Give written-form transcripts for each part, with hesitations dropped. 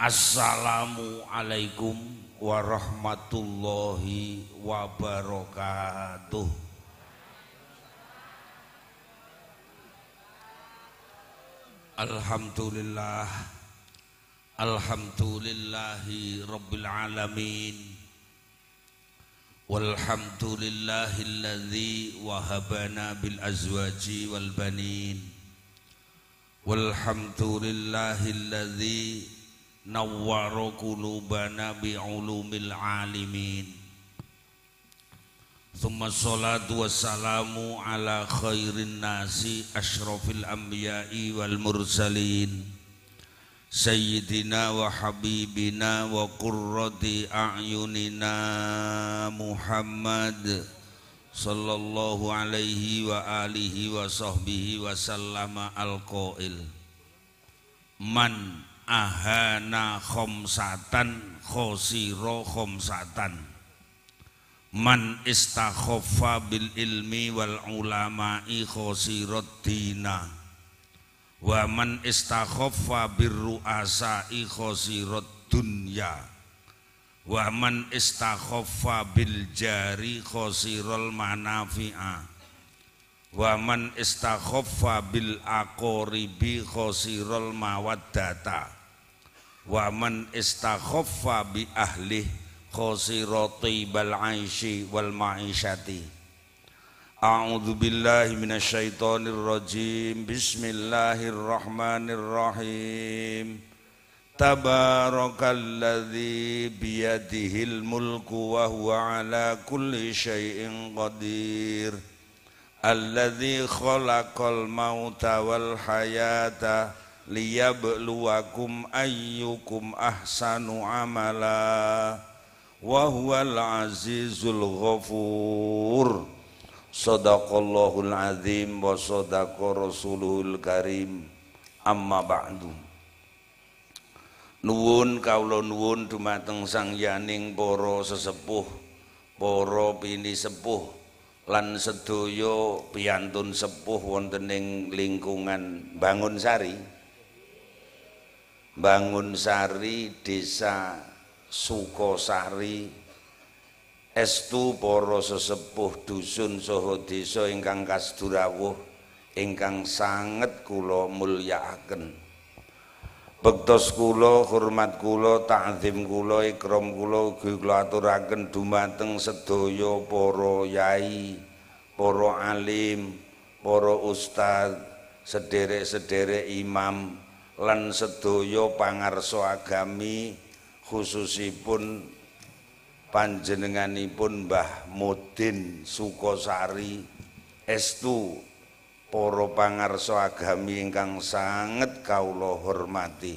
Assalamualaikum warahmatullahi wabarakatuh. Alhamdulillah, alhamdulillahi rabbil alamin, walhamdulillahilladzi wahabana bil azwaji wal banin, walhamdulillahilladzi nawwara qulubana bi'ulumil alimin. Tsumma sholatu wassalamu ala khairin nasi asyrafil anbiya'i wal mursalin sayyidina wa habibina wa qurrati a'yunina Muhammad sallallahu alaihi wa alihi wa sahbihi wa sallama al-qail man ahana khomsatan khosiro khomsatan man istakhoffa bil ilmi wal ulama'i khosirot dina wa man istakhoffa bir ru'asa'i khosirot dunya wa man istakhoffa bil jari khosirol manafi'a wa man istakhoffa bil aqoribi khosirol mawaddata wa man istakhoffa bi ahli khosirati bal aishi wal ma'isyati. A'udzu billahi minasyaitonir rajim. Bismillahirrahmanirrahim. Tabarakalladzi biyadihil mulku wa huwa ala kulli syai'in qadir. Alladzi khalaqal mauta wal hayata liyabluwakum ayyukum ahsanu amala wa huwal azizul ghafur. Shadaqallahul azim wa shadaqa rasuluhul karim. Amma ba'du. Nuwun kawula nuwun dumateng sang yaning para sesepuh, para pini sepuh lan sedaya piyantun sepuh wonten ing lingkungan Bangunsari, Desa Sukosari, estu para sesepuh dusun saha desa ingkang kasdurawuh ingkang sanget kula mulyakaken. Bektos kula, hormat kula, ta'zim kula, ikram kula ugi kula aturaken dumateng sedaya para yai, para alim, para ustad, sederek-sederek imam lan sedaya pangarsa agami, khususipun panjenenganipun Mbah Mudin Sukosari, estu para pangarsa agami ingkang sanget kawula hormati.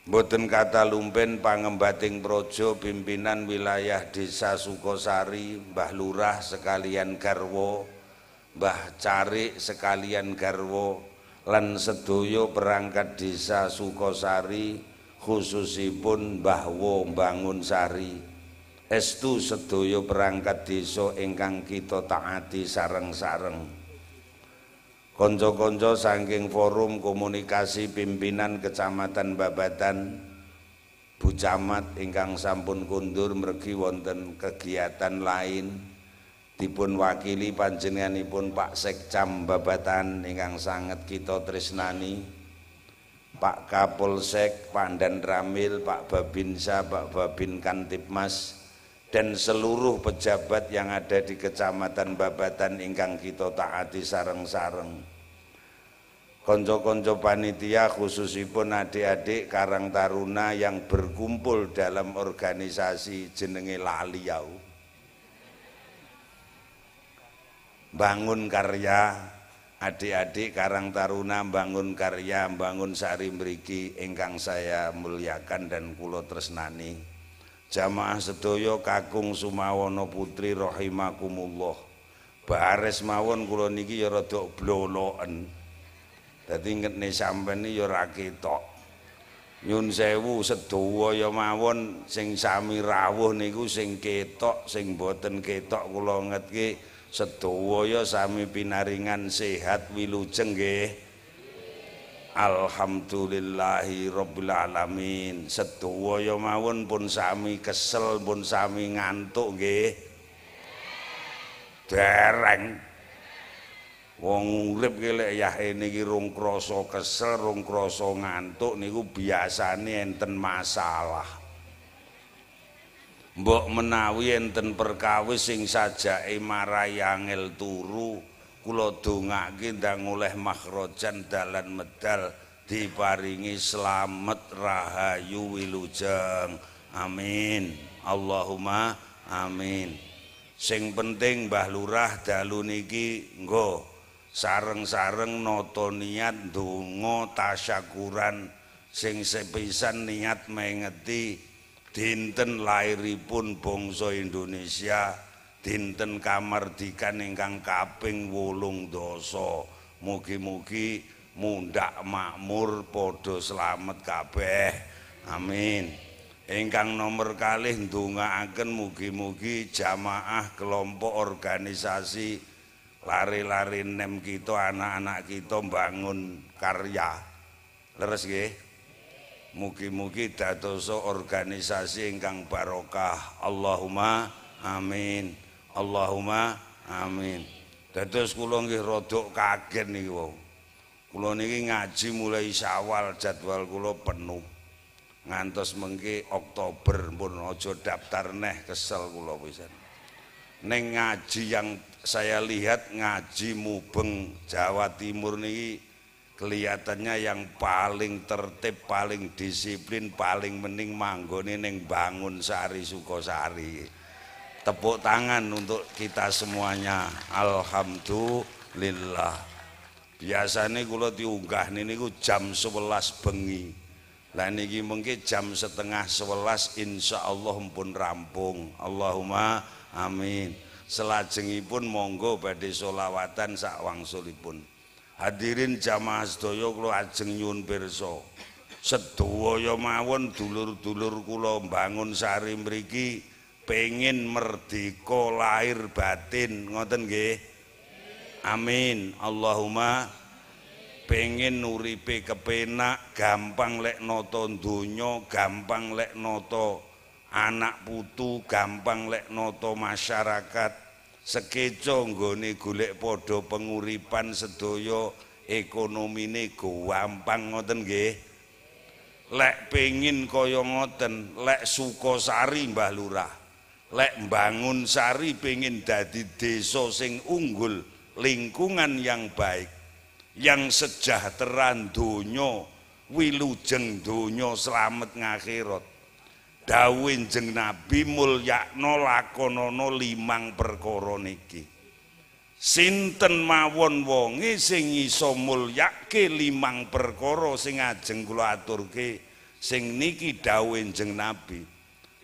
Mboten kata lumpen pangembating praja pimpinan wilayah Desa Sukosari, Mbah Lurah sekalian garwa, Mbah Carik sekalian garwa lan sedaya perangkat Desa Sukosari, khususipun Mbah Wo Bangunsari, estu sedaya perangkat desa ingkang kita taati sareng-sareng. Kanca-kanca saking forum komunikasi pimpinan Kecamatan Babatan, Bu Camat ingkang sampun kundur mergi wonten kegiatan lain, dipun wakili panjenenganipun Pak Sekcam Babatan ingkang sanget kita tresnani, Pak Kapolsek, Pak Dan Ramil, Pak Babinsa, Pak Babin Kantipmas, dan seluruh pejabat yang ada di Kecamatan Babatan ingkang kita taati sareng-sareng. Konco-konco panitia khususipun adik-adik Karang Taruna yang berkumpul dalam organisasi jenenge Laliau Bangun Karya. Adik-adik Karang Taruna Bangun Karya Bangunsari mriki ingkang saya muliakan dan kula tresnani. Jamaah sedaya kakung sumawana putri rahimakumullah. Bares mawon kula niki ya rada bloloken. Dadi ngetne sampeyan ya ora ketok. Nyun sewu sedaya mawon sing sami rawuh niku sing ketok, sing boten ketok kula ngetke sedaya sami pinaringan sehat wilujeng nggih. Alhamdulillahi Rabbil Alamin. Sedaya mawon pun sami kesel, pun sami ngantuk nggih. Dereng. Wong urip ki lek yahene iki rung krasa kesel, rung krasa ngantuk niku biasane enten masalah. Mbok menawi enten perkawis sing sajake marai angel turu, kula dongake ndang oleh makhrajan dalan medal diparingi slamet rahayu wilujeng. Amin. Allahumma amin. Sing penting Mbah Lurah dalu niki nggo sareng-sareng nata niat donga tasyakuran sing sepisan niat mengeti dinten lairipun bangsa Indonesia, dinten kamardikan ingkang kaping 18. Mugi-mugi mundhak makmur padha slamet kabeh. Amin. Ingkang nomor kalih ndongaaken mugi-mugi jamaah kelompok organisasi lari-lari nem kita, anak-anak kita bangun karya. Leres nggih? Mugi-mugi dadosa organisasi ingkang barokah. Allahumma amin. Allahumma amin. Dados kula nggih rada kaget niku. Kula niki ngaji mulai Syawal, jadwal kula penuh. Ngantos mengki Oktober pun aja daftar neh, kesel kula pisan. Ning ngaji yang saya lihat ngaji Mubeng Jawa Timur niki kelihatannya yang paling tertib, paling disiplin, paling mending manggone ning Bangun Sari Sukosari. Tepuk tangan untuk kita semuanya. Alhamdulillah. Biasanya kula diunggah niku jam 11 bengi. Lah niki mengki jam setengah 11 insyaallah pun rampung. Allahumma amin. Selajengipun monggo badhe sholawatan sak wangsulipun. Hadirin jamaah sedaya kula ajeng nyuwun pirsa. Sedaya mawon dulur-dulur kula Bangun Sari mriki pengin merdeka lahir batin, ngoten nggih? Amin. Allahumma. Pengen uripe kepenak, gampang lek nata donya, gampang lek nata anak putu, gampang lek nata masyarakat. Sekeca nggone golek padha penguripan sedaya ekonomine gampang, ngoten nggih. Lek pengin kaya ngoten, lek Sukosari Mbah Lurah, lek Bangun Sari pengin dadi desa sing unggul, lingkungan yang baik, yang sejahtera donya, wilujeng donya, slamet ngakhirat. Dawuh Kanjeng Nabi mulyakna lakonana 5 perkara niki. Sinten mawon wonge sing iso mulyake 5 perkara sing ajeng kula aturke, sing niki dawuh Kanjeng Nabi,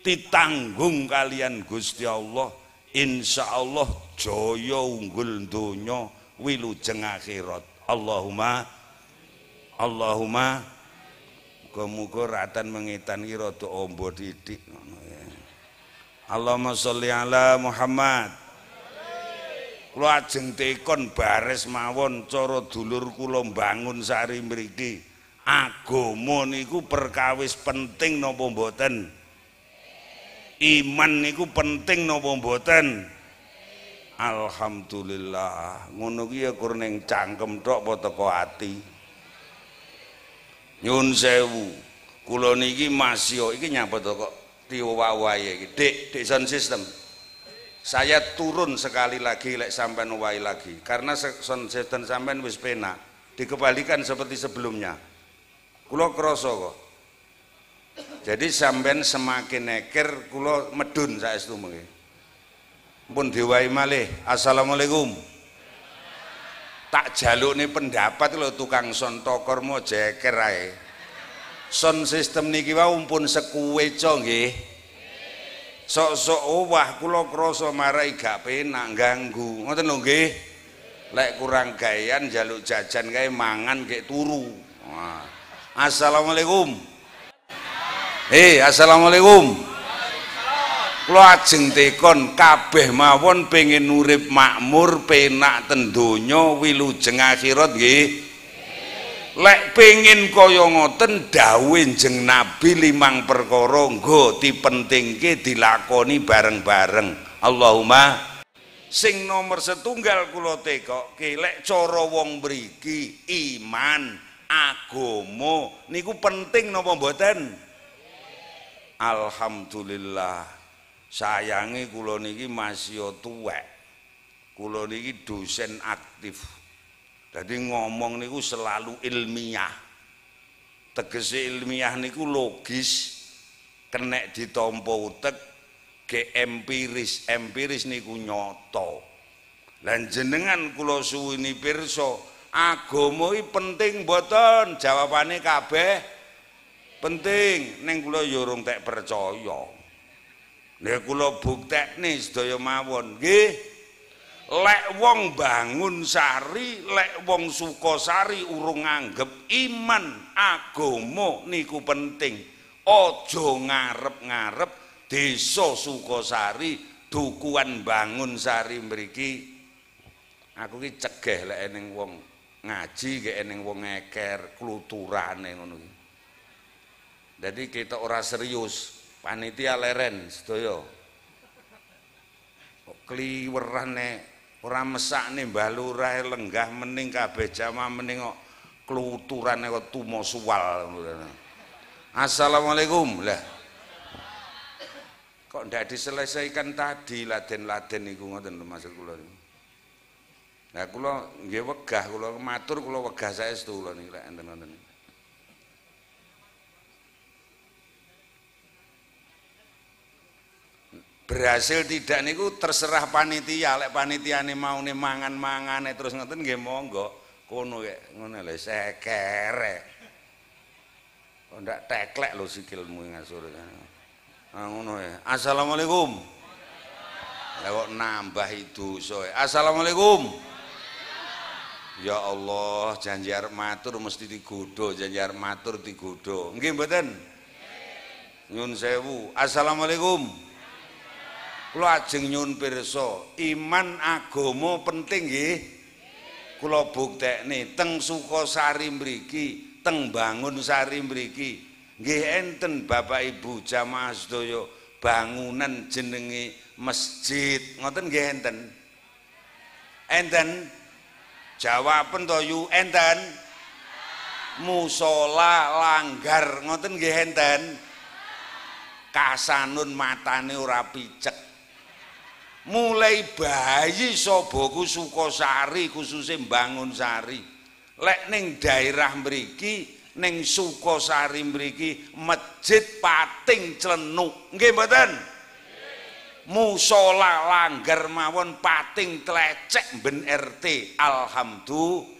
ditanggung kalian Gusti Allah, insyaallah jaya unggul donya, wilujeng akhirat. Allahumma Allahumma. Muga-muga ratan mengitan ki rada ombo didik ngono ya. Allahumma sholli ala Muhammad. Kula ajeng tekon bares mawon cara dulur kula Bangun Sari mriki. Agama niku perkawis penting napa mboten? Iman niku penting napa mboten? Alhamdulillah. Ngono ki ya kur ning cangkem tok apa teko ati. Nyun sewu, kula niki masih iki nyapa to kok diwawahi iki. Dik sound system. Saya turun sekali lagi lek sampean wae lagi karena sound system sampean wis penak. Dikembalikan seperti sebelumnya. Kula krasa kok. Jadi sampean semakin neker kula medun saestu mengki. Pun diwahi malih. Assalamualaikum. Tak jalukne pendapat lho tukang son tokormo jeker ae. Son sistem niki wae pun sekuweca nggih. Sok-sok wah kula krasa marai gak penak ganggu. Ngoten lho nggih. Lek kurang gayan jaluk jajan kae mangan kek turu. Wah. Assalamualaikum. Assalamualaikum. Kula ajeng tekon kabeh mawon pengen urip makmur, penak ten donya, wilujeng akhirat nggih. Lek pengin kaya ngoten dawuh Jeng Nabi 5 perkara nggo dipentingke dilakoni bareng-bareng. Allahumma sing nomor setunggal kula tekokke lek cara wong mriki iman agama niku penting napa mboten? Alhamdulillah. Sayange kula niki masih tuwek. Kula niki dosen aktif. Jadi ngomong niku selalu ilmiah. Tegese ilmiah niku logis, kenek ditampa utek, ge empiris. Empiris niku nyata. Lan jenengan kula suwuni pirsa, agama iki penting mboten? Jawabane kabeh penting. Ning kula ya urung tek percaya. Lha kula buktekne sedaya mawon, nggih. Lek wong bangun sari, lek wong Sukosari urung nganggep iman agama niku penting. Aja ngarep-ngarep desa Sukosari dukuhan bangun sari mriki. Aku ki cegah lek eneng wong ngaji ge eneng wong ngeker kluturane ngono ki. Dadi kita ora serius, panitia leren sedaya. Kok kliwerane ora mesakne Mbah Lurah lenggah mening kabeh jamaah mening kok kluturane kok tumo suwal. Assalamualaikum. Lah. Kok ndak diselesaikan tadi laden-laden niku ngoten maksud kula niku. Lah kula nggih wegah kula matur kula wegah saestu kula niki lek enten ngoten. Berhasil tidak niku terserah panitia. Lek panitiane maune mangan-mangane terus ngoten nggih monggo. Kono kek ngene lho sekerek. Kok ndak teklek lho sikilmu ngasur. Ah ngono ya. Assalamualaikum. Lah kok nambah dosa. Assalamualaikum. Ya Allah, janji arep matur mesti digodho, janji arep matur digodho. Nggih mboten? Nyun sewu. Assalamualaikum. Kula ajeng nyuwun pirsa, iman agama penting nggih. Kula buktekne teng Sukosari mriki, teng Bangunsari mriki, nggih enten Bapak Ibu jamaah sedaya bangunan jenenge masjid. Ngoten nggih enten. Enten. Jawaben to yu enten. Musala langgar ngoten nggih enten. Kasanun matane ora picek. Mulai bayi soboku Sukosari khususnya Bangunsari. Lek ning daerah mriki ning Sukosari mriki masjid pating clenuk. Nggih mboten? Musala langgar mawon pating tlecek ben RT. Alhamdulillah.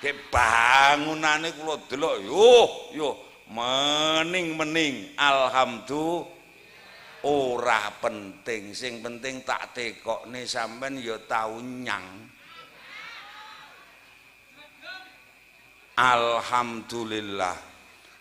Ke bangunane kula delok yo mening-mening. Alhamdulillah. Ora penting, sing penting tak tekokne sampean ya tau nyang. Alhamdulillah.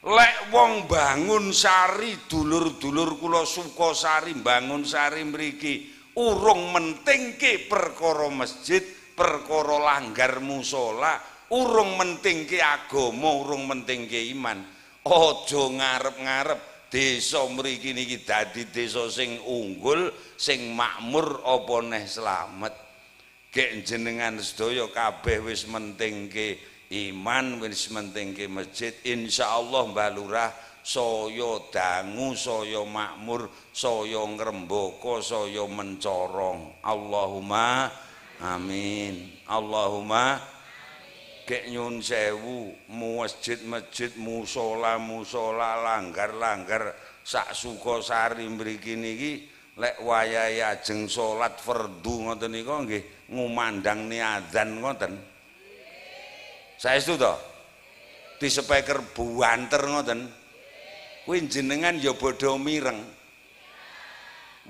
Lek wong Bangunsari dulur-dulur kula Sukosari Bangunsari mriki urung mentingke perkara masjid, perkara langgar musala, urung mentingke agama, urung mentingke iman. Aja ngarep-ngarep desa mriki niki dadi desa sing unggul, sing makmur apa neh slamet. Gek jenengan sedaya kabeh wis mentingke iman, wis mentingke masjid, insyaallah Mbah Lurah saya dangu, saya makmur, saya ngrembaka, saya mencorong. Allahumma amin. Allahumma gek nyun sewu, masjid-masjid, musola-musola, langgar-langgar sak Sukosari mriki niki lek wayahe ajeng salat fardu ngoten nika nggih ngumandang adzan ngoten. Saestu to? Di speaker buanter ngoten. Kuwi jenengan ya bodho mireng.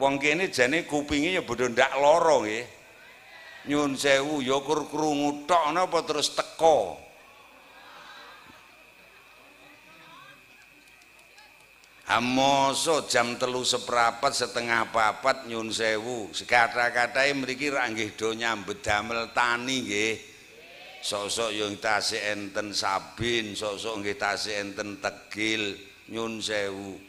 Wong kene jane kupinge ya bodho ndak lara nggih. Nyun sewu ya kur krungu tok napa terus teko. Amoso jam 3:15 setengah 4 nyun sewu. Sekata-katae mriki ra nggih do nyambet damel tani nggih. Sok-sok yo tasih enten Sabin, sok-sok nggih tasih enten Tegil. Nyun sewu.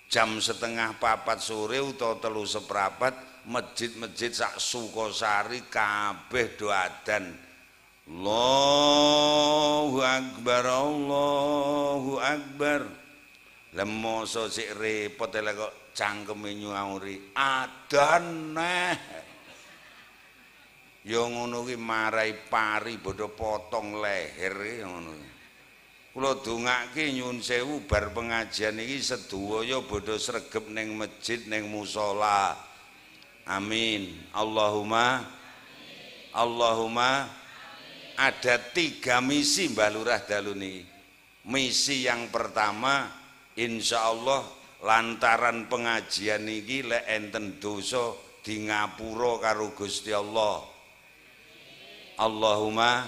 Jam 3:30 sore utawa 3:15 masjid-masjid sak Sukosari kabeh do adzan. Allahu Akbar, Allahu Akbar. Lemoso sik repot lek kok cangkeme nyuwuri adzan neh. Ya ngono kuwi marai pari bodho potong leher ngono. Kula dongake nyuwun sewu bar pengajian iki sedaya bodho sregep ning masjid ning musala. Amin. Allahumma Allahumma. Ada 3 misi Mbah Lurah dalu niki. Misi yang pertama insyaallah lantaran pengajian niki lek enten dosa di ngapura karo Gusti Allah. Allahumma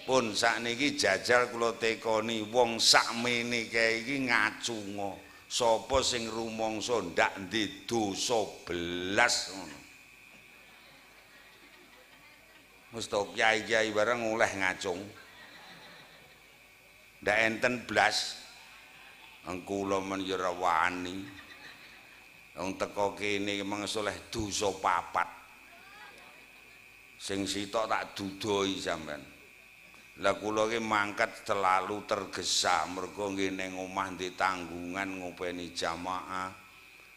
pun sakniki jajal kula tekoni wong sakmene kae iki ngacunga sapa sing rumangsa ndak ndek dosa belas ngono. Mustok kiai-kiai bareng oleh ngacung. Ndak enten blas. Engkula men ya wani. Wong teko kene mangsa oleh dosa 4. Sing sitok tak dudoi sampean. Lah kula ki mangkat selalu tergesa mergo nggih ning omah ndek tanggungan ngopeni jamaah.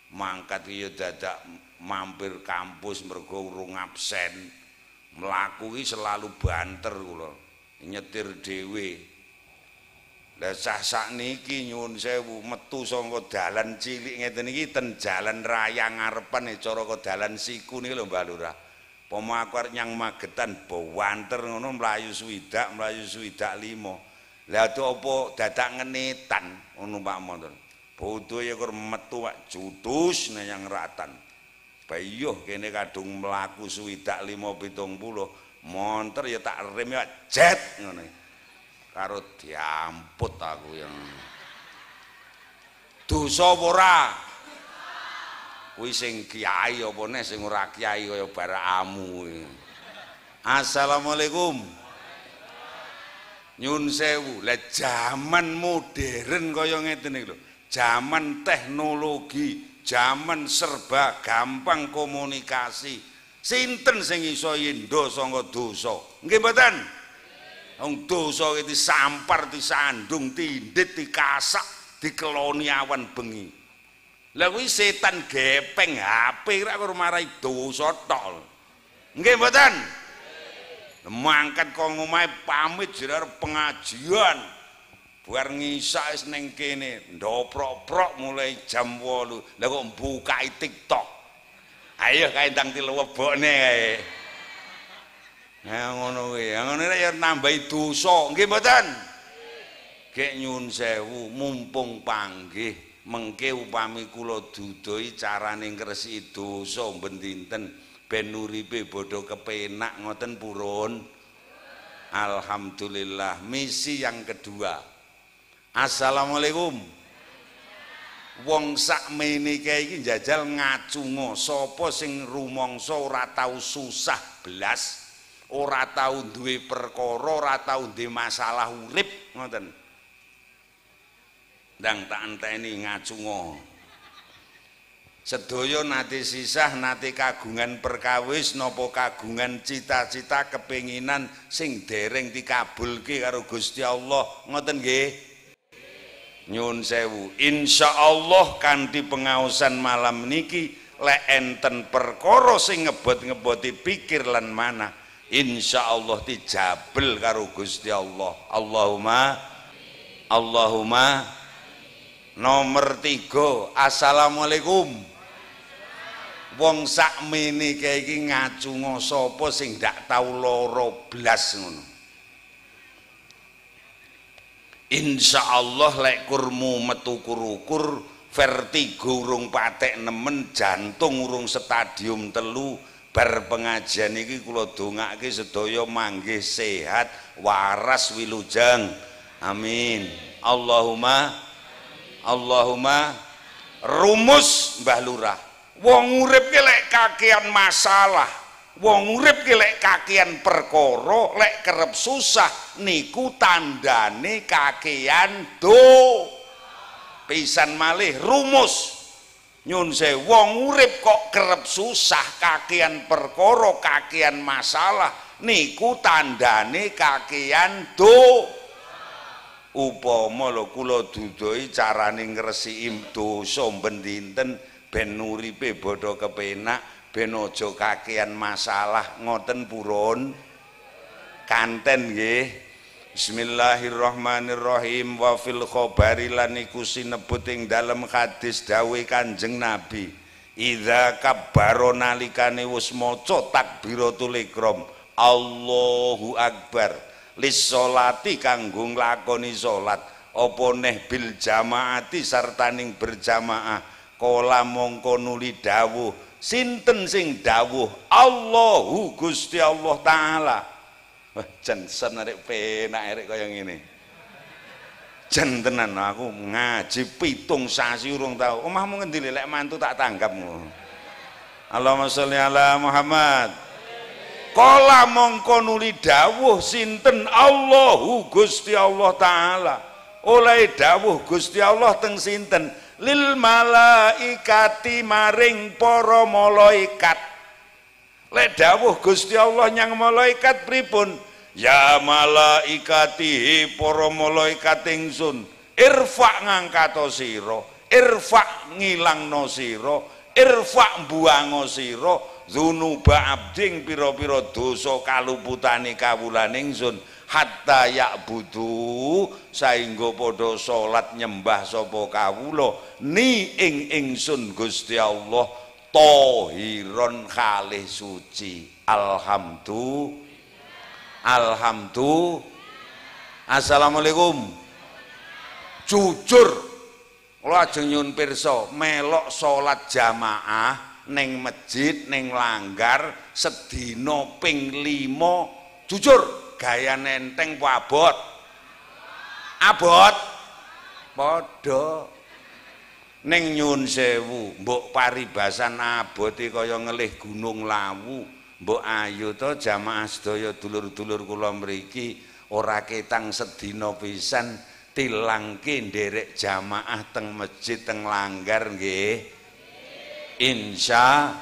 Mangkat ya dadak mampir kampus mergo urung absen. Mlaku ki selalu banter kula. Nyetir dhewe. Lah sakniki nyuwun sewu metu saka dalan cilik ngeten iki ten jalan raya ngarepan cara ke dalan siku niki lho Mbah Lurah. Pomo aku arep nyang Magetan bawanter ngono mlayu swidak 5. Lah itu apa dadak ngenetan ngono Pak Monten. Bodho ya kur metu Pak jutus nang ratan. Bayuh kene kadung mlaku swidak 5-70 monter ya tak rem ya jet ngono. Karo diamput aku yang dosa apa ora? Kuwi sing kiai apa neh sing ora kiai kaya baramu. Assalamualaikum. Nyun sewu, lah zaman modern kaya ngeten iki lho. Zaman teknologi, zaman serba gampang komunikasi. Sinten sing iso yendo sanga dosa? Nggih mboten? Wong dosa iki disampar, disandung, tindit, dikasak, dikeloni awan bengi. Lah kuwi setan gepeng HP ra karo marai dosa tok. Nggih mboten? Mangkat kok ngomahe pamit jerar pengajian. Bar ngisak wis ning kene, ndoprok-prok mulai jam 8. Lah kok mbukai TikTok. Ayo kae ndang tilewebokne kae. Nah ngono kuwi, ngono ya nambahi dosa, nggih mboten? Gek nyuwun sewu, mumpung panggih, mengke upami kula dudoi carane ngresiki dosa ben dinten ben uripe bodho kepenak ngoten purun. Alhamdulillah. Misi yang kedua. Assalamualaikum. Wong sakmene kae iki njajal ngacunga sapa sing rumangsa ora tau susah blas. Ora tau duwe perkara, ora tau duwe masalah urip ngoten. Ndang tak enteni ngacunga. Sedaya nate sisah, nate kagungan perkawis napa kagungan cita-cita kepenginan sing dereng dikabulke karo Gusti Allah, ngoten nggih. Nyuwun sewu, insyaallah kanthi pengaosan malam niki lek enten perkara sing ngebot-ngeboti pikir lan manah, insyaallah dijabel karo Gusti Allah. Allahumma Allahumma. Nomor 3, assalamualaikum. Wong sakmene kae iki ngacunga sapa sing ndak tau lara blas ngono. Insyaallah lek kurmu metu kurukur, vertigo urung patek nemen, jantung urung stadium 3, bar pengajian iki kula dongake sedaya manggih sehat, waras, wilujeng. Amin. Allahumma Allahumma. Rumus Mbah Lurah, wong urip ki lek kakean masalah Wong urip ki lek kakean perkara, lek kerep susah niku tandane kakean do. Pisan malih rumus. Nyun sewu wong urip kok kerep susah, kakean perkara, kakean masalah niku tandane kakean do. Upama lho kula dudoi carane ngresiki dosa ben dinten ben uripe padha kepenak. Ben aja kakean masalah ngoten purun kanten nggih. Bismillahirrahmanirrahim. Wa fil khabari lan iku sinebut ing dalem hadis dawuh Kanjeng Nabi, idza kabbara nalikane wis maca takbiratul ihram Allahu akbar lis sholati kanggo nglakoni salat apa neh bil jamaati sartaning berjamaah kala mongko nuli dawuh. Sinten sing dawuh Allahu Gusti Allah Ta'ala. Wah jensen arek penak arek kaya ngene. Jen tenan aku ngaji 7 sasi urung tau. Omahmu ngendi lek mantu tak tanggapmu. Allahumma sholli ala Muhammad. Kala mongko nuli dawuh sinten Allahu Gusti Allah Ta'ala. Oleh dawuh Gusti Allah teng sinten lil malaikati maring para malaikat. Lek dawuh Gusti Allah nyang malaikat pripun? Ya malaikati para malaikat ingsun, irfa ngangkato sira, irfa ngilangno sira, irfa mbuango sira dzunuba abding pira-pira dosa kaluputane kawulane ingsun. Hatta ya'budu saingga padha salat nyembah sapa kawula ni ing ingsun Gusti Allah tahiron kalih suci. Assalamualaikum. Jujur kula ajeng nyuwun pirsa melok salat jamaah ning masjid ning langgar sedina ping 5 jujur gaya nenteng abot padha ning nyun sewu mbok paribasan abote kaya ngelih Gunung Lawu. Mbok ayo to jamaah sedaya dulur-dulur kula mriki ora ketang sedina pisan tilangke nderek jamaah teng masjid teng langgar nggih insya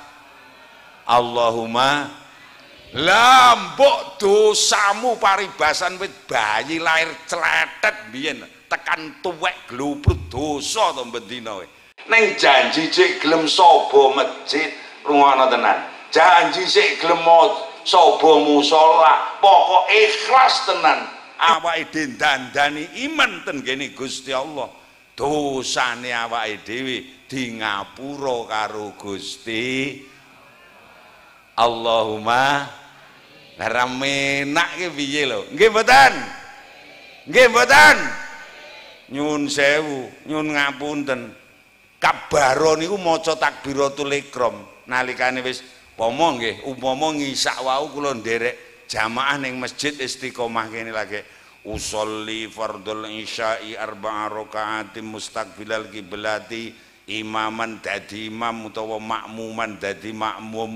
Allahumma. Lambok dosamu paribasan wit bayi lahir cletet biyen tekan tuwek gluprut dosa to bendina kowe. Ning janji sik gelem sapa masjid rungono tenan. Janji sik gelem sapa musala, pokok ikhlas tenan. Awake dhewe dandani iman ten kene Gusti Allah. Dosane awake dhewe di ngapura karo Gusti Allahumma. Lah ramenak ki piye lho? Nggih mboten? Nggih mboten? Nyun sewu, nyun ngapunten. Kabaro niku maca takbiratul ihram nalikane wis umpama ngisak wau kula nderek jamaah ning masjid Istiqomah kene lagi usolli fardhul isya'i arba'a raka'atin mustaqbilal kiblati imaman dadi imam utawa makmuman dadi makmum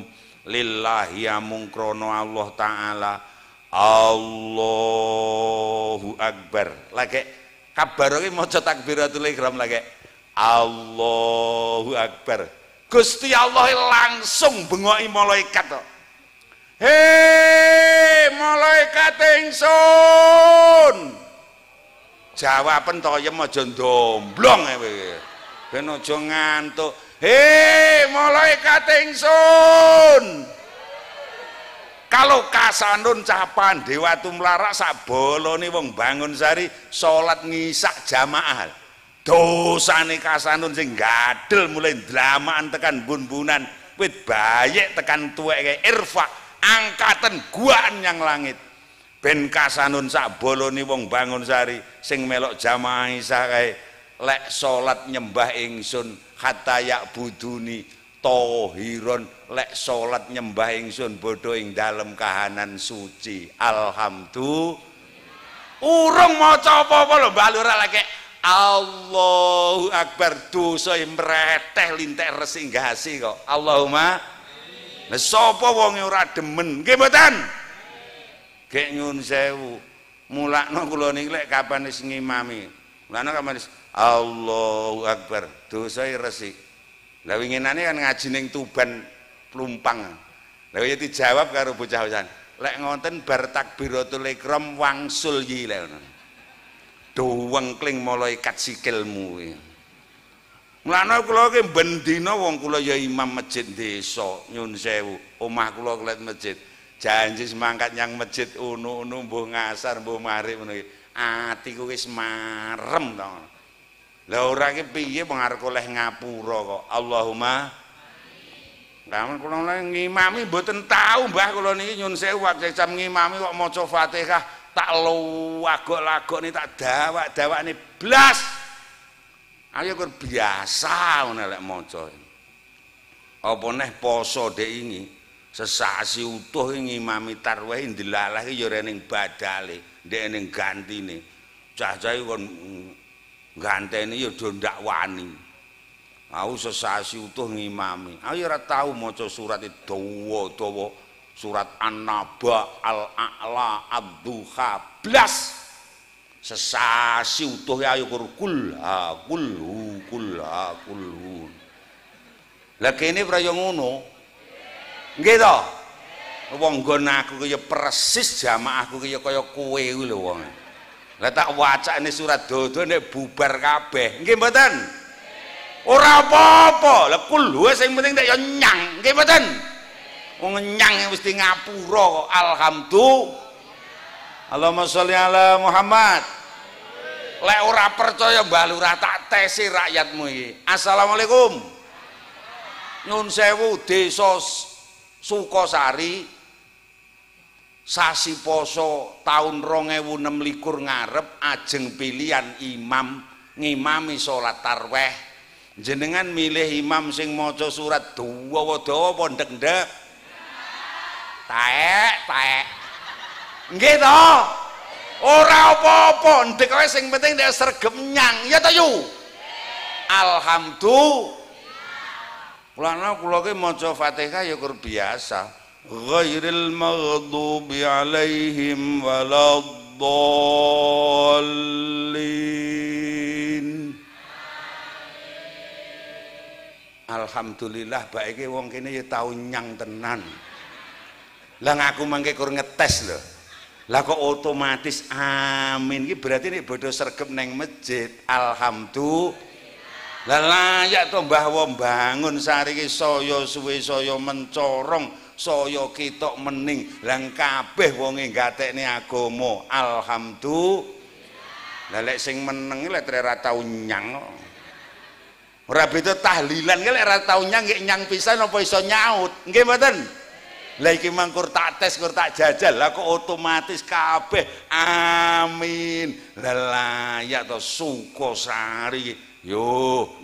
lillahi amung krono Allah Ta'ala. Allahu Akbar lagi kabar iki maca takbiratul ihram lagi Allahu Akbar. Gusti Allah langsung bengoki malaikat to. Hei malaikat ingsun. Jawaben toyem aja ndomblong kowe. Ben aja ngantuk. Hei malaikat ingsun. Kalau kasanun capan Dewatu Melarak sak bolone wong bangun sari salat ngisak jamaah. Dosane kasanun sing gadel mulai dramaan tekan bun-bunan wit bayek tekan tuwek kae irfa angkatan guaan yang langit. Ben kasanun sak bolone wong bangun sari sing melok jamaah isya kae lek salat nyembah ingsun hatta yak buduni tohiron lek salat nyembah ingsun bodho ing dalem kahanan suci. Alhamdulillah urung maca apa-apa lho balura lagi Allahu Akbar dosa mreteh lintek resi gasi kok. Allahumma Lah sapa wonge ora demen? Nggih mboten? Gek nyun sewu. Mulakno kula niki lek kapan wis ngimami. Mulane kapan wis Allahu Akbar, dosae resik. Lah winginane kan ngaji ning Tuban Plumpang. Lah ya dijawab karo bocah-bocahan. Lek ngonten bar takbiratul ihram wangsul yi lek ngono. Dowengkling malaikat sikilmu. Mulane kula ki ben dina wong kula ya imam masjid desa nyun sewu. Omah kula klet masjid. Janji semangkat nyang masjid unu-unu mbuh ngasar mbuh maghrib ngono iki. Atiku wis marem to. Lah ora ki piye wong arep oleh ngapura kok. Allahumma amin. Kula ngimami mboten tahu Mbah kula niki nyun sewu wak jam ngimami kok maca Fatihah tak lagok-lagokne tak dawak-dawakne blas. Ayo kur biasa ngono lek maca. Apa neh poso dek ini sesasi utuh ngimami tarwih ndelalah ki ya ning badale, ndek ning gantine. Cah-cah kon gantene ya do ndak wani. Aku sesasi utuh ngimami. Aku ora tau maca surat dawa-dawa, surat An-Naba, Al-A'la, Ad-Duha blas. Sesasi utuh ayo kul ha kul hu. Lah kene praya ngono. Nggih to? Wong nggon aku kaya persis jamaahku kaya kowe kuwi lho wong. Lah tak wacane surat dodo nek bubar kabeh. Nggih mboten? Ora apa-apa, lha kul sing penting nek ya nyang, nggih mboten? Wong nyang mesti ngapura kok. Alhamdulillah. Allahumma sholli ala Muhammad. Lek ora percaya Mbah Lurah tak tesi rakyatmu iki. Assalamualaikum. Nyun sewu desa Sukosari sasi poso tahun 2026 ngarep ajeng pilihan imam ngimami salat tarwih. Jenengan milih imam sing maca surat dawa-dawa apa ndek-ndek? Taek. Nggih to? Ora apa-apa, ndek wae sing penting nek sregep nyang. Ya ta yu? Alhamdulillah. Kula ki maca Fatihah ya kur biasa. Ghairil maghdubi alaihim waladdallin. Alhamdulillah baike wong kene ya tau nyang tenan. Lah ngaku mangke kur ngetes lho. Lah kok otomatis amin iki berarti nek bodho sregep neng masjid. Alhamdulillah. Lah layak to Mbah Wong bangun sari iki saya suwe saya mencorong, saya ketok mening. Lah kabeh wonge gatekne agama. Alhamdulillah. Lah lek sing meneng lek ora tau nyang. Ora beda tahlilan ki lek ora tau nyang nggih nyang pisan apa iso nyaut. Nggih mboten? Lah iki mangkur tak tes kur tak jajal. Lah kok otomatis kabeh amin. Lah layak to Sukosari. Yo.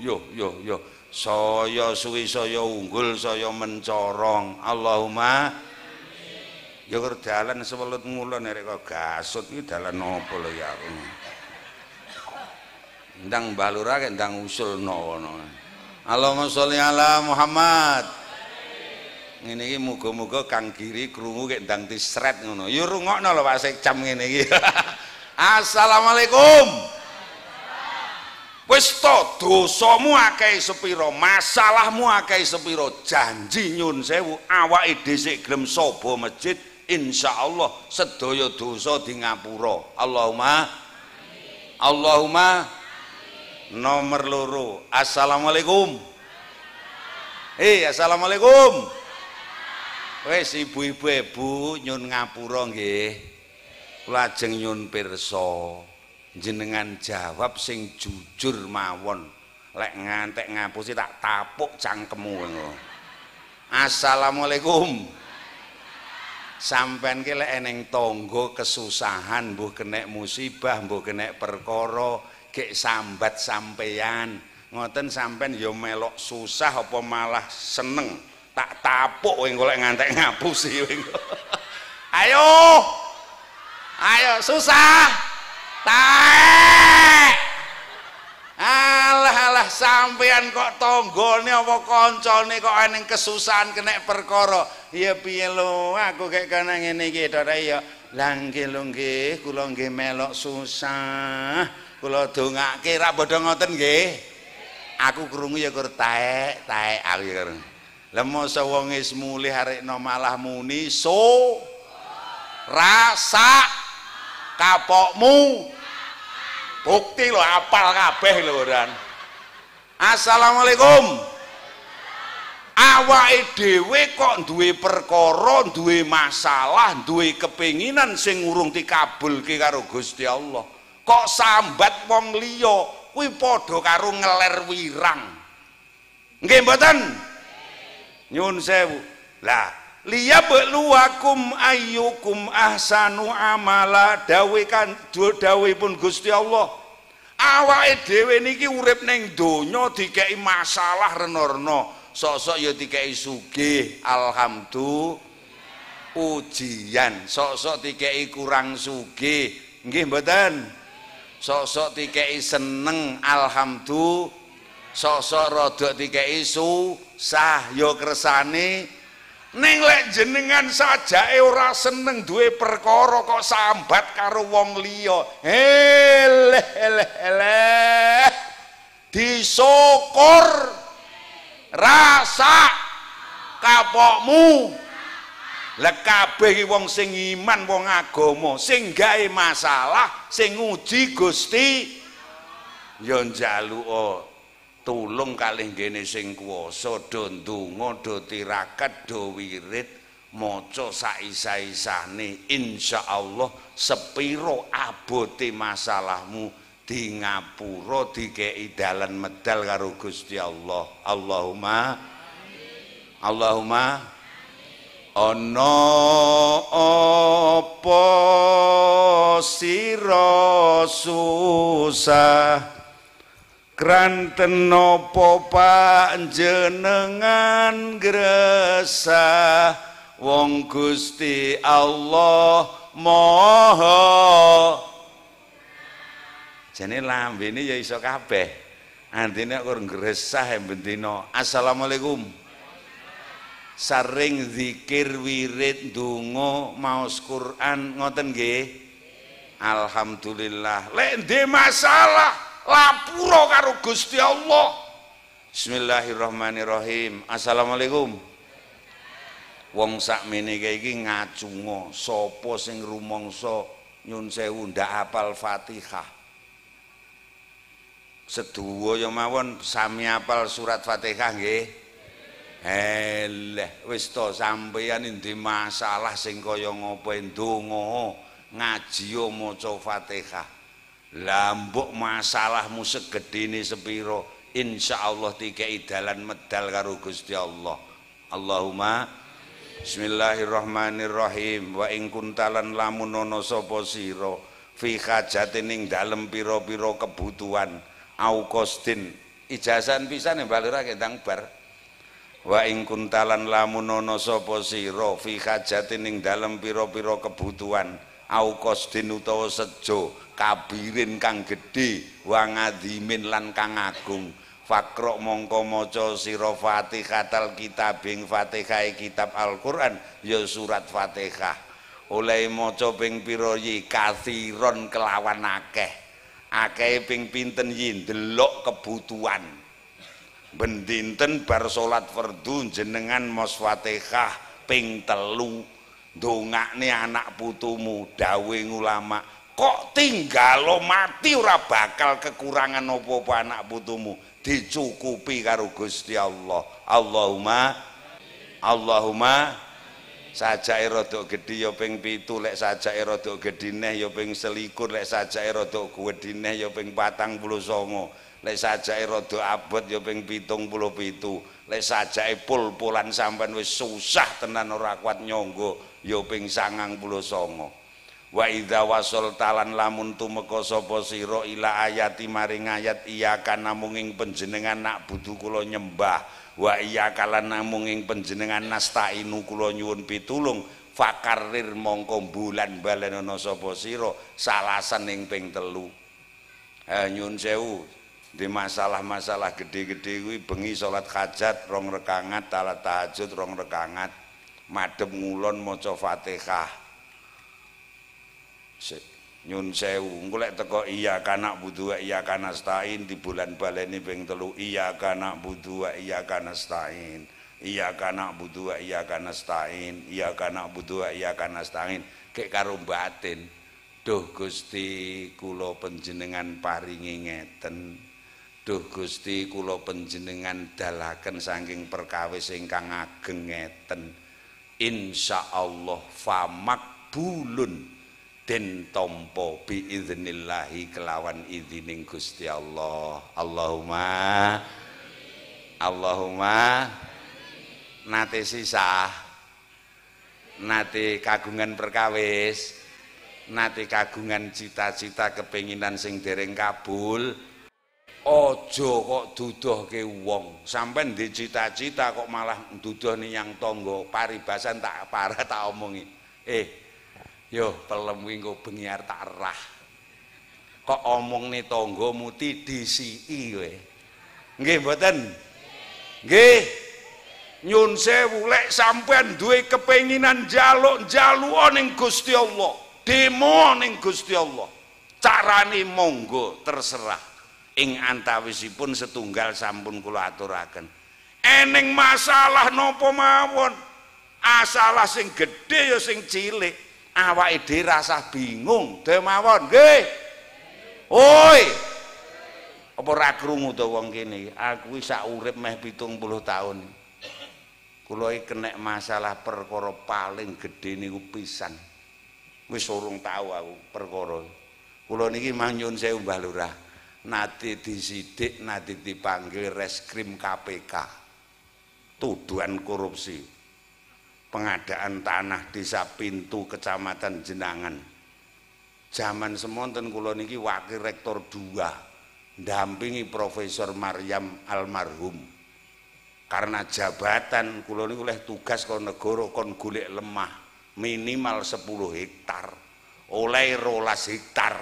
Saya suwi saya unggul saya mencorong. Allahumma amin. Ya kur dalan sewelut ngulon nek kok gasut iki dalan apa lho ya aku. Ndang Mbah Lurah kek ndang usulno ngono. Allahumma sholli ala Muhammad. Ngene iki muga-muga Kang Giri krungu kek ndang disret ngono. Ya rungokno lho Pak Sekcam ngene iki. Assalamualaikum. Wis to dosamu akeh sepira, masalahmu akeh sepira, janji nyun sewu awake dhisik gelem saba masjid insyaallah sedaya dosa di ngapura. Allahumma amin. Allahumma amin. Nomor loro. Assalamualaikum. Assalamualaikum. Wis ibu-ibu nyun ngapura nggih. Lajeng nyun pirsa jenengan jawab sing jujur mawon. Lek ngantek ngapusi tak tapuk cangkemmu ngono. Assalamualaikum. Sampeyan ki lek eneng tangga kesusahan, mbuh kenek musibah, mbuh kenek perkara, gek sambat sampeyan. Ngoten sampeyan ya melok susah apa malah seneng. Tak tapuk kowe golek ngantek ngapusi kowe. Ayo susah. Taek. Alah sampean kok tanggane apa kancane kok eneng kesusahan kena perkara. Ya piye lho, aku kek kana ngene iki to ya. Lah nggih lho nggih, kula nggih melok susah. Kula dongake ra padha ngoten nggih. Aku krungu ya kur taek aku ya. Lah mosok wong wis mulih arekno malah muni rasa kapokmu. Bukti lho apal kabeh lho Dan. Assalamualaikum. Awake dhewe kok duwe perkara, duwe masalah, duwe kepinginan sing urung dikabulke karo Gusti Allah. Kok sambat wong liya kuwi padha karo ngeler wirang. Nggih mboten? Nyun sewu. Lah, liyabluwakum ayyukum ahsanu amala dawuhipun Gusti Allah. Awake dhewe niki urip ning donya dikeki masalah rena-rena, sok-sok ya dikeki sugih, alhamdulillah. Ujian, sok-sok dikeki kurang sugih, nggih mboten? Sok-sok dikeki seneng, alhamdulillah. Sok-sok rada dikeki susah ya kersane. Ning lek jenengan sajake ora seneng duwe perkara kok sambat karo wong liya. Eleh. Disyukur rasa kapokmu. Lah kabeh wong sing iman, wong agama, sing gawe masalah, sing nguji Gusti ya njaluk tulung kalih ngene sing kuwasa, do ndonga, do tirakat, do wirid, maca saisa-isane, insyaallah sepiro abote masalahmu di ngapura dikeki dalan medal karo Gusti Allah. Allahumma ana apa sira susah kranten napa panjenengan gresah wong Gusti Allah Maha. Jane lambene ya iso kabeh. Artine kok gresah bendina. Assalamualaikum. Saring zikir wirid donga maos Quran ngoten nggih. Alhamdulillah. Lek ndek masalah lapura karo Gusti Allah. Bismillahirrahmanirrahim. Assalamualaikum. Wong sakmene iki ngacunga, sapa sing rumangsa nyun sewu ndak hafal Fatihah. Sedaya mawon sami hafal surat Fatihah nggih. Wis to sampeyan ndek masalah sing kaya ngapa ndonga ngaji maca Fatihah. Lambuk masalahmu segedene sepiro, insyaallah dikei dalan medal karo Gusti Allah. Allahumma bismillahirrahmanirrahim. Wa ing kuntalan lamun ana sapa sira fi hajatin ing dalem pira-pira kebutuhan au qasdin ijazan pisan mbalirake ndang bar. Wa ing kuntalan lamun ana sapa sira fi hajatin ing dalem pira-pira kebutuhan au qasdin utawa sejo kabirin kang gedhe wa ngadimin lan kang agung fakro mongko maca sira Fatihatal kitab ing Fatihah kitab Al-Qur'an ya surat Fatihah oleh maca ping pira yi kathiron kelawan akeh ping pinten yi ndelok kebutuhan ben dinten bar salat fardhu jenengan maos Fatihah ping 3 ndongakne anak putumu dawuh ulama. Kok tinggalo mati ora bakal kekurangan apa-apa anak putumu, dicukupi karo Gusti Allah. Allahumma sajake rada gedhi ya ping 7, lek sajake rada gedhi neh ya ping 21, lek sajake rada gedhi neh ya ping 49, lek sajake rada abot ya ping 77, lek sajake pul-pulan sampean wis susah tenan ora kuat nyangga ya ping 99. Wa idza wasal talan lamun tumeka sapa sira ila ayati maring ayat iya kana munging panjenengan nak budu kula nyembah wa iya kalan namung ing panjenengan nastainu kula nyuwun pitulung fakarir mongko bulan balenana sapa sira salasan ing ping 3. Nyuwun sewu di masalah-masalah gede-gede kuwi bengi salat hajat 2 rakaat, salat tahajud 2 rakaat, madhep ngulon maca Fatihah. Nyun sewu, engko lek teko iya kana budu wa iya kana stain di bulan baleni ping 3 iya kana budu wa iya kana stain. Iya kana budu wa iya kana stain. Iya kana budu wa iya kana stain. Kek karo batin. Duh Gusti kula panjenengan paringi ngeten. Duh Gusti kula panjenengan dalaken saking perkawis ingkang ageng ngeten. Insyaallah famakbulun den tampa biidznillahi kelawan idzining Gusti Allah. Allahumma nate sisa, nate kagungan perkawis, nate kagungan cita-cita kepinginan sing dereng kabul. Aja kok dudohke wong, sampean ndek cita-cita kok malah dudoh yang tangga, paribasan tak parah tak omongi. Yo pelem kuwi engko bengi arep tak erah. Kok omongne tanggamu tidisiki kowe. Nggih mboten? Nggih. Nyun sewu lek sampean duwe kepenginan njaluk-njaluka ning Gusti Allah, demo ning Gusti Allah. Carane monggo terserah. Ing antawisipun setunggal sampun kula aturaken. Eneng masalah napa mawon. Asalah sing gedhe ya sing cilik. Awake dhewe rasah bingung demawon nggih. Oi. Apa ora krungu to wong kene? Aku sak urip meh 70 tahun. Kula iki kenek masalah perkara paling gedhe niku pisan. Wis urung tau aku perkara. Kula niki mah nyun sewu Mbah Lurah. Nate disidik, nate dipanggil Reskrim KPK. Tuduhan korupsi. Pengadaan tanah desa Pintu Kecamatan Jenangan. Zaman semonten kula niki wakil rektor 2 ndampingi Profesor Maryam almarhum. Karena jabatan kula niku oleh tugas kon negara kon golek lemah minimal 10 hektar. Oleh 12 hektar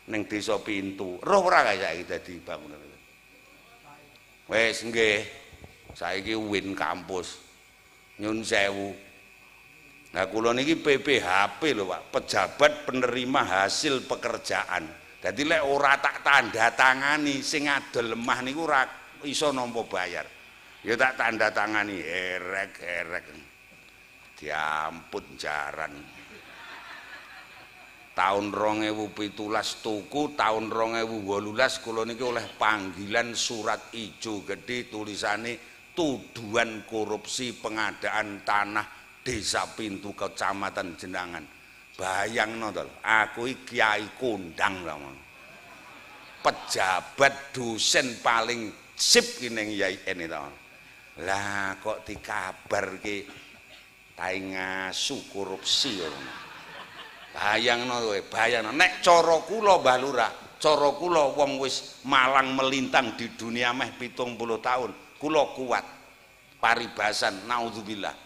ning desa Pintu. Roh ora kaya saiki dadi bangunan. Wis nggih. Saiki win kampus. Nyun sewu. Nah kula niki PPHP lho Pak, pejabat penerima hasil pekerjaan. Jadi lek ora tak tanda tangani sing adol lemah niku ora iso nampa bayar. Ya tak tanda tangani erek-erek. Diampun jaran. Tahun 2017 tuku, tahun 2018 kula niki oleh panggilan surat ijo gede tulisane tuduhan korupsi pengadaan tanah Desa Pintu Kecamatan Jenangan. Bayangno to, aku iki kiai kondang lho. Pejabat dosen paling sip ki ning YIN to. Lah kok dikabarke tae ngasu korupsi ngono. Bayangno kowe, bayangno nek cara kula Mbah Lurah, cara kula wong wis malang melintang di dunia meh 70 tahun, kula kuat. Paribasan naudzubillah.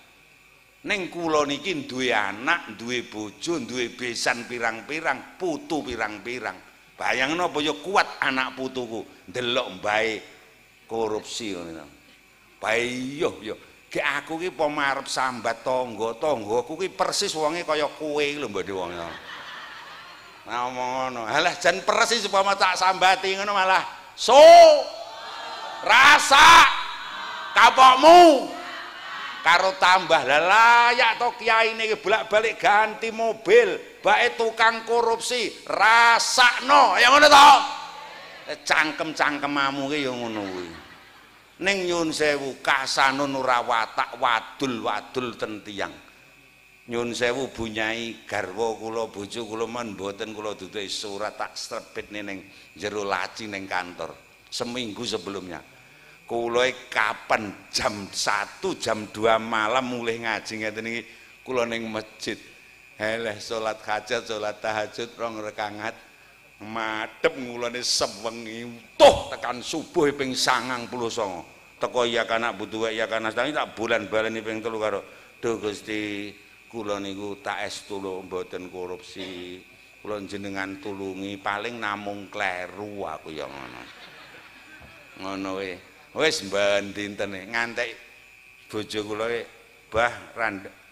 Ning kula niki duwe anak, duwe bojo, duwe besan pirang-pirang, putu pirang-pirang. Bayangno apa ya kuat anak putuku ndelok mbae korupsi ngono. Bae yo. Ki aku ki pemarep sambat tangga-tanggaku ki persis wonge kaya kowe lho mbok wong. Nah omong ngono. Halah jan persis upama tak sambati ngono malah rasa kapokmu. Karo tambah layak to kiai niki bolak-balik ganti mobil, bae tukang korupsi, rasakno, ya ngono to. Cangkem-cangkemamu ki ya ngono kuwi. Ning nyun sewu kasanun ora watak wadul-wadul ten tiyang. Nyun sewu bunyai garwa kula bojo kula men mboten kula duduhi surat tak strebitne ning jero laci ning kantor seminggu sebelumnya. Kula kapan jam 1 jam 2 malam mulai ngaji ngeten iki kula ning masjid. Heleh salat hajat, salat tahajud 2 rakaat. Madhep ngulane sewengi tuh tekan subuh ping 99. Teko ya kana butuh ya kana sami tak bulan-baleni ping 3 karo Duh Gusti kula niku tak estu lho mboten korupsi. Kula jenengan tulungi paling namung kleru aku ya ngono. ngono wae. Wis mben dinten ngantek bojo kula Bah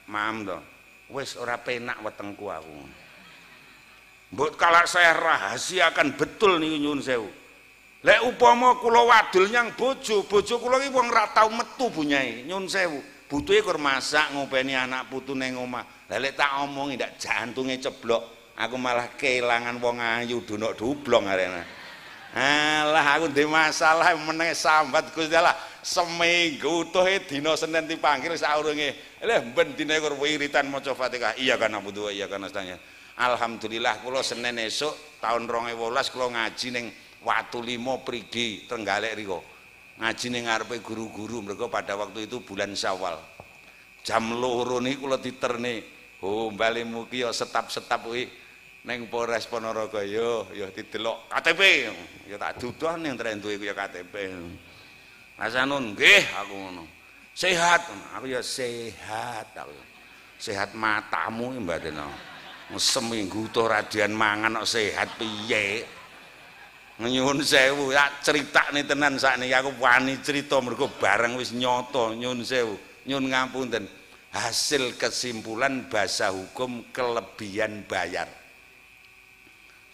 maam to. Wis ora penak wetengku aku. Mbok kalau saya rahasiakan betul niku nyuwun sewu. Lek upama kula wadul nyang bojo kula iki wong ra tau metu bunyae, nyuwun sewu. Butuhe kur masak ngopeni anak putu ning omah. Lah lek tak omongi ndak jantunge ceblok, aku malah kelangan wong ayu dunuk dublong arena. Alah aku ndek masalah meneh sambat Gusti Allah. Seminggu utuhe dina Senin dipanggil saurunge. Lha ben dina kur wiritan maca Fatihah. Iya kan Abu iya kan astanya. Alhamdulillah kula Senin esuk tahun 2012 kula ngaji ning Watu Limo Prigi Trenggalek riko. Ngaji ning ngarepe guru-guru mereka pada waktu itu bulan Syawal. Jam 2 niku kula diterne. Oh, bali mugi ya setap-setap kuwi ning Polres Ponorogo yo didelok KTP. Ya tak duduh ning trenduhe ku ya KTP. Asanun nggih aku ngono. Sehat, aku ya sehat aku. Sehat matamu mbaten. Seminggu to radian mangan kok sehat piye? Nyuwun sewu, tak critakne tenan sakniki aku wani crita mergo bareng wis nyata nyuwun sewu. Nyuwun ngapunten. Hasil kesimpulan bahasa hukum kelebihan bayar.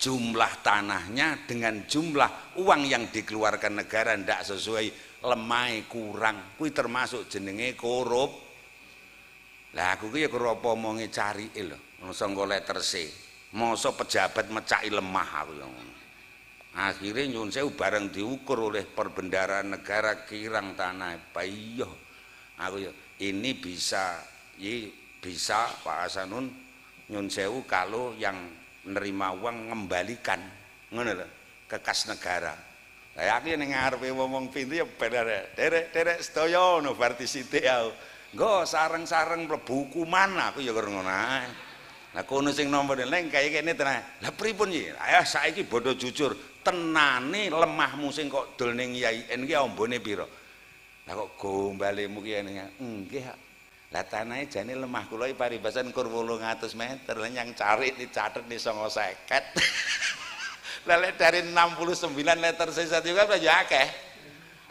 Jumlah tanahnya dengan jumlah uang yang dikeluarkan negara ndak sesuai, lemah kurang, kuwi termasuk jenenge korup. Lah aku ki ya karo apa omonge carike lho, sangka letter C. Mosok pejabat mecaki lemah aku ya ngono. Akhire nyuwun sewu bareng diukur oleh perbendaharaan negara kirang tanah. Iya. Aku ya ini bisa Pak Hasanun nyuwun sewu kalau yang nerima uang ngembalikan ngono lho ke kas negara. Lah aku ning ngarepe ngomong pintu ya bener. Derek sedaya ono berarti sithik aku. Nggo sareng-sareng mlebu hukuman aku ya karo ngono ae. Lah kono sing nomor ning kaya kene tenan. Lah pripun iki? Ayo saiki bodho jujur, tenane lemahmu sing kok dol ning IAIN ki ambone pira? Lah kok gombalemu ki nggih. Lah tanahe jane lemah kula iki paribasan kur 800 meter. Lah yang cari dicatet di 950. Lah lek dari 69 meter sisa juga ya akeh.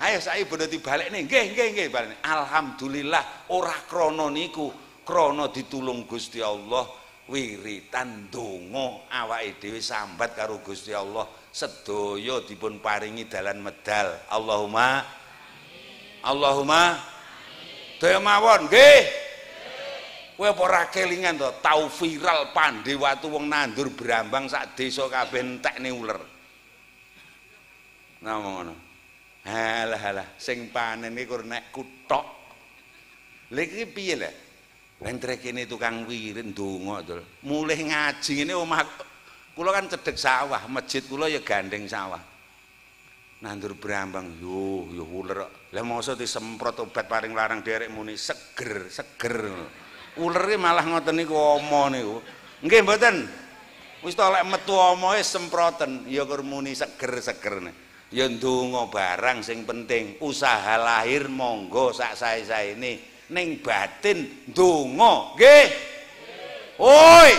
Ayo saiki bodho dibalik nih. Nggih bareng. Alhamdulillah ora krana niku, krana ditulung Gusti Allah. Wiritan donga awake dhewe sambat karo Gusti Allah sedaya dipun paringi dalan medal. Allahumma daya mawon nggih. Kowe apa ora kelingan to tau viral pandhe watu wong nandur brambang sak desa kabeh entekne uler. Nah ngono. Halah sing panen iki kur nek kuthok. Lha iki piye lho? Lentre kene tukang wirid ndonga to. Mulih ngaji ngene omah kula kan cedhek sawah, masjid kula ya gandeng sawah. Nandur brambang yo uler. Lah mosok disemprot obat paring larang derek muni seger. Ulere malah ngoten niku ama niku. Nggih mboten. Wis to lek metu amae semproten ya kur muni seger. Ya ndonga barang sing penting. Usaha lahir monggo sak sae-saene. Ning batin ndonga nggih. Oi.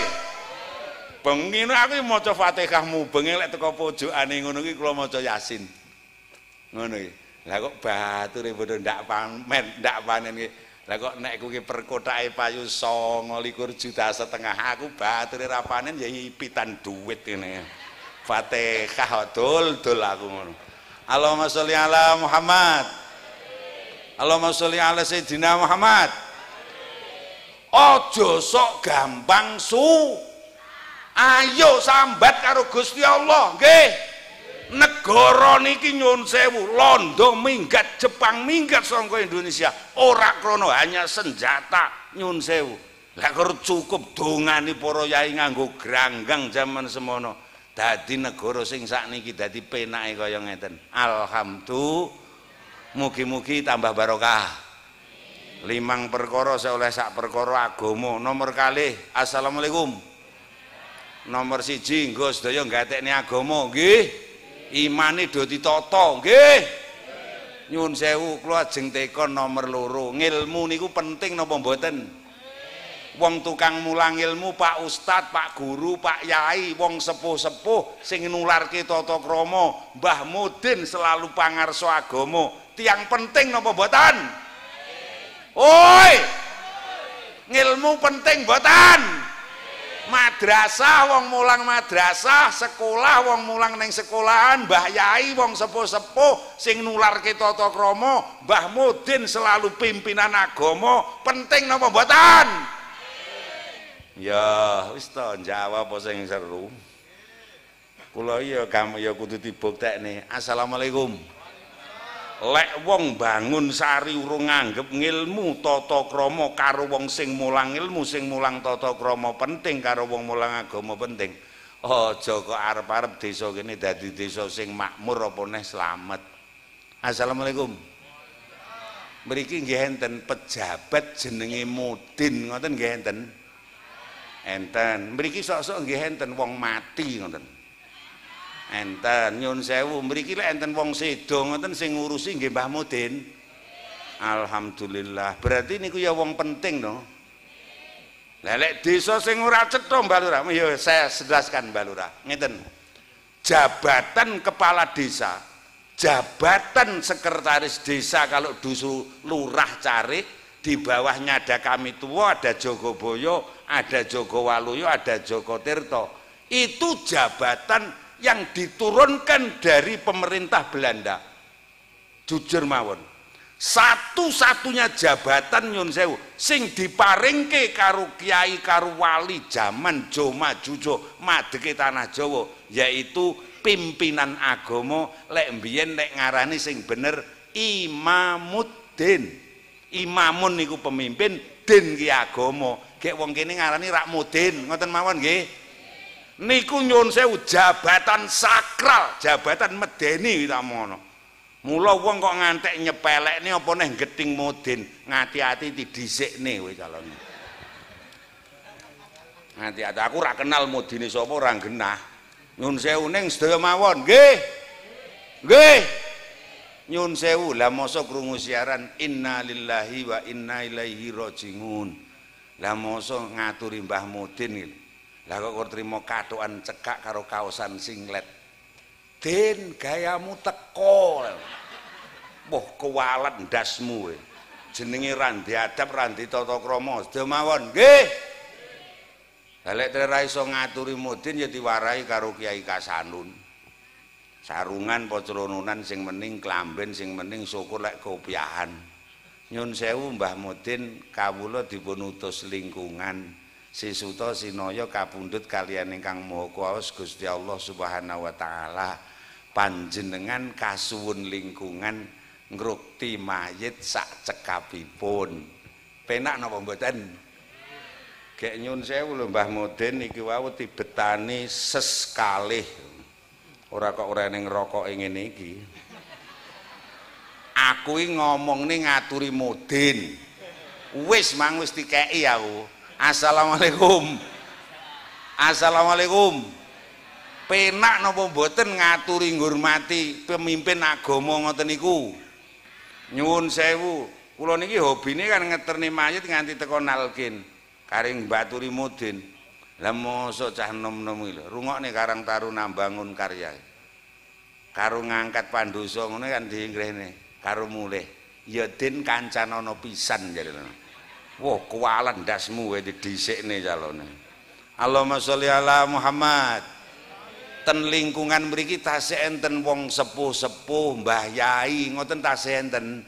Bengi aku maca Fatihah mubeng lek teko pojokane ngono iki kula maca Yasin. Ngono iki. Lah kok bature padha ndak panen iki. Lah kok nek kuwi perkotake payu 29,5 juta aku bature ra panen ya ipitan duit ngene. Fatihah dol aku ngono. Allahumma sholli ala Muhammad. Allahumma sholli ala Sayyidina Muhammad. Aja sok gampang ayo sambat karo Gusti Allah nggih. Negara niki nyuwun sewu Londo minggat, Jepang minggat saka Indonesia ora krana hanya senjata nyuwun sewu. Lah karo cukup dongani para yai nganggo granggang zaman semono. Dadi negara sing sakniki dadi penake kaya ngeten. Alhamdulillah. Mugi-mugi tambah barokah. 5 perkara saya oleh sak perkara agama. Nomor kalih assalamualaikum. Nomor 1 nggo sedaya nggatekne agama nggih. Imane do ditata nggih. Nyuwun sewu kula ajeng tekon nomor 2. Ngilmu niku penting napa mboten? wong tukang mulang ilmu, Pak Ustad, Pak Guru, Pak Yai, wong sepuh-sepuh sing nularke tata krama, Mbah Mudin selalu pangarsa agama. Tiang penting napa mboten? Oi. Ngilmu penting mboten? Madrasah wong mulang madrasah, sekolah wong mulang ning sekolahan, Mbah Yai wong sepuh-sepuh sing nularke tata krama, Mbah Mudin selalu pimpinan agama, penting napa mboten? Ya wis to jawab apa sing seru. Kula ya kudu dibuktekne. Assalamualaikum. Lek wong bangun sari urung nganggep ngilmu tata krama karo wong sing mulang ilmu, sing mulang tata krama penting karo wong mulang agama penting. Aja kok arep-arep desa kene dadi desa sing makmur apa neh slamet. Assalamualaikum. Mriki nggih enten pejabat jenenge Mudin, ngoten nggih enten. Enten. Mriki sok-sok nggih enten wong mati ngoten. Enten nyun sewu mriki lek enten wong sedo ngoten sing ngurusi nggih Mbah Mudin. Alhamdulillah. Berarti niku ya wong penting no. Lah lek desa sing ora cetha Mbah Lurah, ya saya jelaskan Mbah Lurah. Ngeten. Jabatan kepala desa, jabatan sekretaris desa kalau dusu lurah cari di bawahnya ada kami tua, ada Jogoboyo, ada Jogowaluyo, ada Joko Tirto. Itu jabatan yang diturunkan dari pemerintah Belanda. Jujur mawon, satu-satunya jabatan nyun sewu sing diparingke karo kiai karo wali zaman Joma Jujo madheke tanah Jawa, yaitu pimpinan agama. Lek mbiyen lek ngarani sing bener Imamuddin. Imamun niku pemimpin, din ki agama. Gek wong kene ngarani Rak Mudin, ngoten mawon nggih. Niku nyun sewu jabatan sakral, jabatan medeni kita mono. Mula wong kok ngantek nyepelekne apa neh Geting Mudin, ngati-ati didhisikne kowe calone. Ngati-ati aku ora kenal Mudine sapa ora genah. Nyun sewu ning sedaya mawon, nggih. Nggih. Nyun sewu, lah mosok krungu siaran innalillahi wa inna ilaihi rajiun. Lah mosok ngaturi Mbah Mudin iki. Lah kok trimo kathokan cekak karo kaosan singlet. Den gayamu teko. Wah kewalet ndasmu kowe. Jenenge randi adab, randi tata krama. Sedaya mawon, nggih. Lah lek ora iso ngaturi Mudin ya diwarahi karo Kiai Kasanun. Sarungan pocrononan sing mening klamben sing mening syukur lek kopiahan. Nyun sewu Mbah Mudin kawula dipun utus lingkungan Sisuta Sinaya kapundhut kaliyan ingkang Maha Kuwasa Gusti Allah Subhanahu wa taala. Panjenengan kasuwun lingkungan ngrukti mayit sak cekapipun. Penak napa mboten? Gek nyun sewu lho Mbah Mudin iki wau dibetani ses kalih. Ora kok ora ning rokoke ngene iki. Aku iki ngomongne ngaturi Mudin. Wis mang wis dikeki aku. Assalamualaikum. Assalamualaikum. Penak napa mboten ngaturi ngurmati pemimpin agama ngoten niku? Nyuwun sewu, kula niki hobine kan ngeterni mayit nganti teko nalkin karing baturi Mudin. Lah mosok cah nom-nom iki lho, rungokne Karang Taruna Bangun Karya. Karo ngangkat pandosa ngono kan diingrene karo mulih. Ya Den kancanana pisan jarene. Wah kualan ndasmu wae didhisikne calone. Allahumma sholli ala Muhammad. Ten lingkungan mriki tasih enten wong sepuh-sepuh, Mbah Yai, ngoten tasih enten.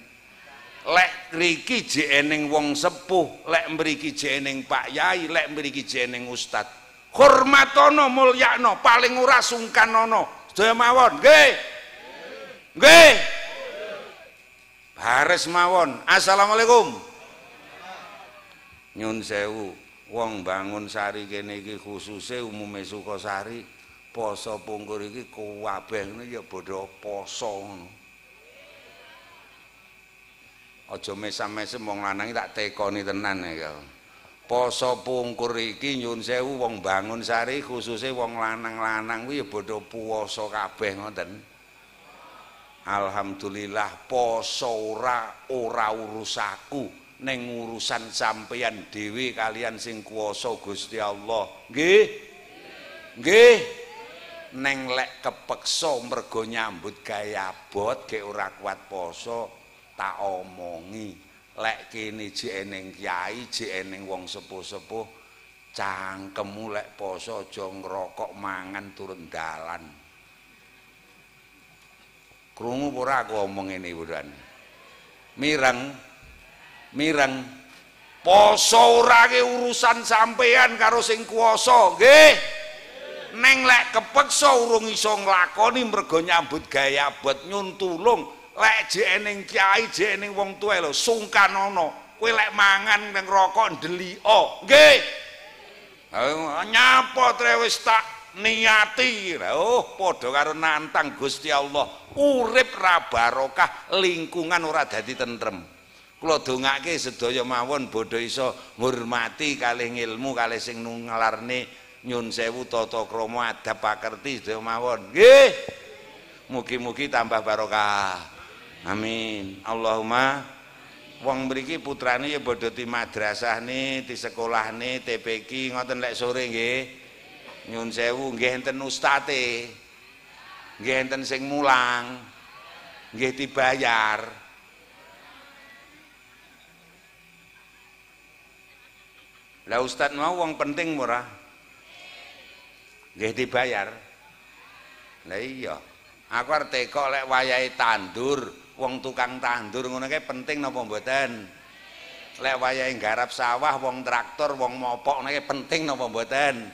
Lek mriki jek ening wong sepuh, lek mriki jek ening Pak Yai, lek mriki jek ening Ustad. Hormatono, mulyakno, paling ora sungkanono. Sedaya mawon, nggih. Nggih. Bares mawon. Assalamualaikum. Nyun sewu, wong Bangun Sari kene iki khususe umume Sukosari, poso pungkur iki kabeh ya padha poso ngono. Aja mesam-mesem wong lanang tak tekoni tenan ya. Poso pungkur iki nyun sewu wong Bangun Sari khususe wong lanang-lanang kuwi ya padha puasa kabeh ngoten. Alhamdulillah poso ora urus aku. ning urusan sampeyan dhewe kalian sing kuwasa Gusti Allah. Nggih. Nggih. Neng lek kepeksa mergo nyambut gawe abot ge ora kuat poso, tak omongi. Lek kene jek eneng kiai, jek eneng wong sepuh-sepuh, cangkemmu lek poso aja ngrokok mangan turun dalan. Krungu ora aku omong ngene buran. Mireng poso ora ke urusan sampean karo sing kuwasa, nggih. Neng lek kepeksa urung iso nglakoni mergo nyambut gawe abot nyun tulung. Lek jek eneng kiai, jek eneng wong tuwa lho sungkan ana. Kowe lek mangan nang rokok ndelika. Nggih. Nyapa tre wis tak niati. Oh, padha karo nantang Gusti Allah. Urip ra barokah, lingkungan ora dadi tentrem. Kula dongake sedaya mawon bodho iso ngurmati kalih ilmu kalih sing ngelarne nyun sewu tata krama adab pakerti sedaya mawon. Nggih. Mugi-mugi tambah barokah. Amin. Allahumma. Wong mriki putrane ya bodho ti madrasah ni, ti sekolah ni, TPQ ngoten lek sore nggih. Nyun sewu nggih enten ustate. Nggih enten sing mulang. Nggih dibayar. Lah ustad mau wong penting ora? Nggih dibayar. Lah iya. Aku arep teko lek wayahe tandur, wong tukang tandur ngono kae penting napa mboten? Lek wayahe nggarap sawah, wong traktor, wong mopok ngono kae penting napa mboten?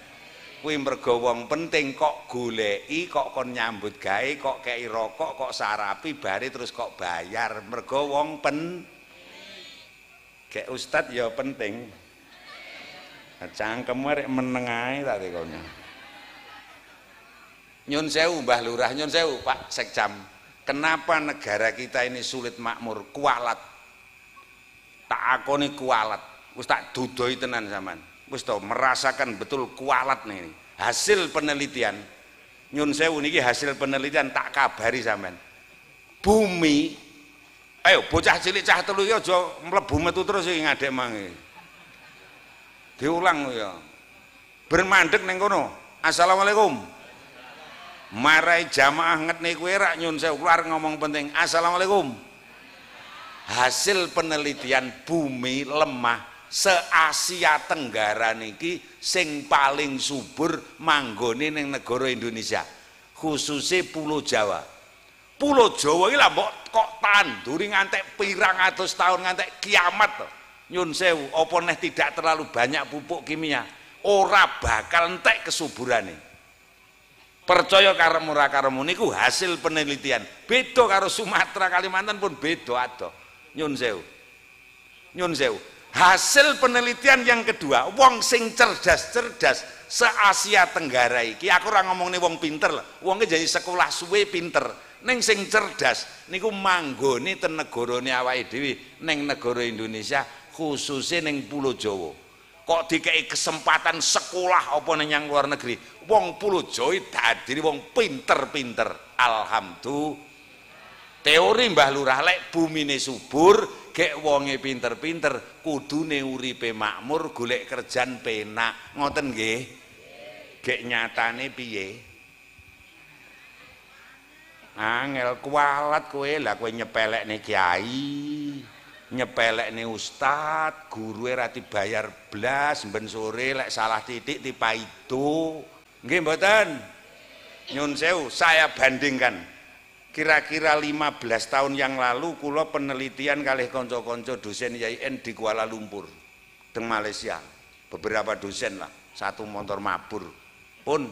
Kuwi mergo wong penting kok goleki, kok kon nyambut gawe, kok kei rokok, kok sarapi bare terus kok bayar. Mergo wong Gek ustad ya penting. Cangkemmu arek meneng ae tak tekono. Nyun sewu Mbah Lurah, nyun sewu Pak Sekjam. Kenapa negara kita ini sulit makmur? Kualat. Tak akoni kualat. Wis tak dudoi tenan sampean. Wis to merasakan betul kualat nih. Hasil penelitian. Nyun sewu niki hasil penelitian tak kabari sampean. Bumi ayo bocah cilik cah telu iki aja mlebu metu terus iki ngadek mangi. Diulang ya. Bermandek ning kono. Assalamualaikum. Marai jamaah ngetne kowe rak nyun sewu keluar ngomong penting. Assalamualaikum. Hasil penelitian bumi lemah se-Asia Tenggara niki sing paling subur manggone ning negara Indonesia. Khususnya Pulau Jawa. Pulau Jawa iki lah mbok kok tanduri ngantek pirang atus tahun ngantek kiamat to. Nyun sewu apa neh tidak terlalu banyak pupuk kimia, ora bakal entek kesuburane. Percaya karo ora karemu niku hasil penelitian. Beda karo Sumatera, Kalimantan pun beda adoh. Nyun sewu. Nyun sewu. Hasil penelitian yang kedua, wong sing cerdas-cerdas se-Asia Tenggara iki, aku ora ngomongne wong pinter lho. Wong iki jadi sekolah suwe pinter. Ning sing cerdas niku manggone ten negarane awake dhewe ning negara Indonesia, khususnya ning Pulau Jawa. Kok dikei kesempatan sekolah apa ning yang luar negeri, wong Pulau Jawa dadi wong pinter-pinter. Alhamdulillah. Teori Mbah Lurah lek bumine subur, gek wonge pinter-pinter, kudune uripe makmur, golek kerjaan penak. Ngoten nggih? Gek nyatane piye? Angel kualat kowe, lah kowe nyepelekne kiai, nyepelekne ustad, guru ra dibayar blas, ben sore lek salah titik dipaido. Nggih mboten? Nyun sewu, saya bandingkan. Kira-kira 15 tahun yang lalu kula penelitian kalih kanca-kanca dosen YIN di Kuala Lumpur, teng Malaysia. Beberapa dosen lah, satu motor mabur. Pun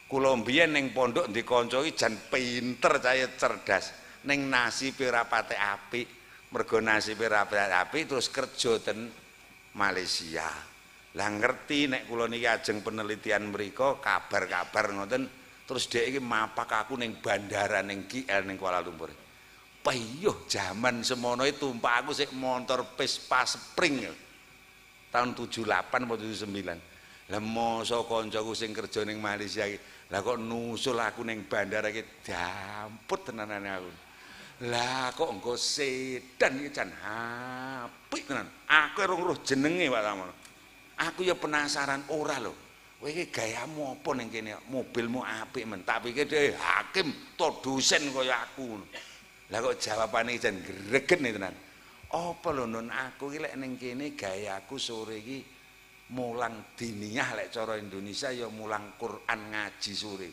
kula mbiyen ning pondok ndi kanca iki jan pinter cahya cerdas. Ning nasibe ora pate apik. Mergo nasibe ora pate apik terus kerja ten Malaysia. Lah ngerti nek kula niki ajeng penelitian mriku kabar-kabar ngoten, terus dhek iki mapak aku ning bandara ning KL ning Kuala Lumpur. Peyuh zaman semono itu tumpak aku sik motor Vespa Spring tahun 78 atau 79. Lah mosok kancaku sing kerja ning Malaysia iki, lah kok nusul aku ning bandara iki damput tenanane aku. Lah kok engko sedan iki jan apik tenan. Aku urung roh jenenge Pak Tamono. Aku ya penasaran ora lho. Kowe iki gayamu apa ning kene? Mobilmu apik men. Tak pikir dhewe hakim to dosen kaya aku. Lah kok jawabane jan gregen tenan. Apa lho Nun, aku iki lek ning kene gayaku sore iki mulang diniyah lek cara Indonesia ya mulang Quran ngaji sore.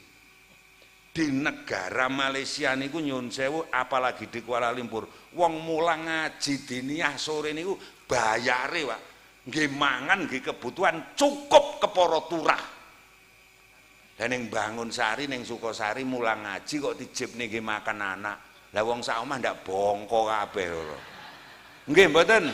Di negara Malaysia niku nyun sewu apalagi di Kuala Lumpur wong mulang ngaji diniyah sore niku bayare Pak. Nggih mangan nggih kebutuhan cukup kepara turah. Dan ning Bangun Sari ning Sukosari mulang ngaji kok dijibne nggih makan anak. Lah wong sak omah ndak bongko kabeh lho. Nggih mboten?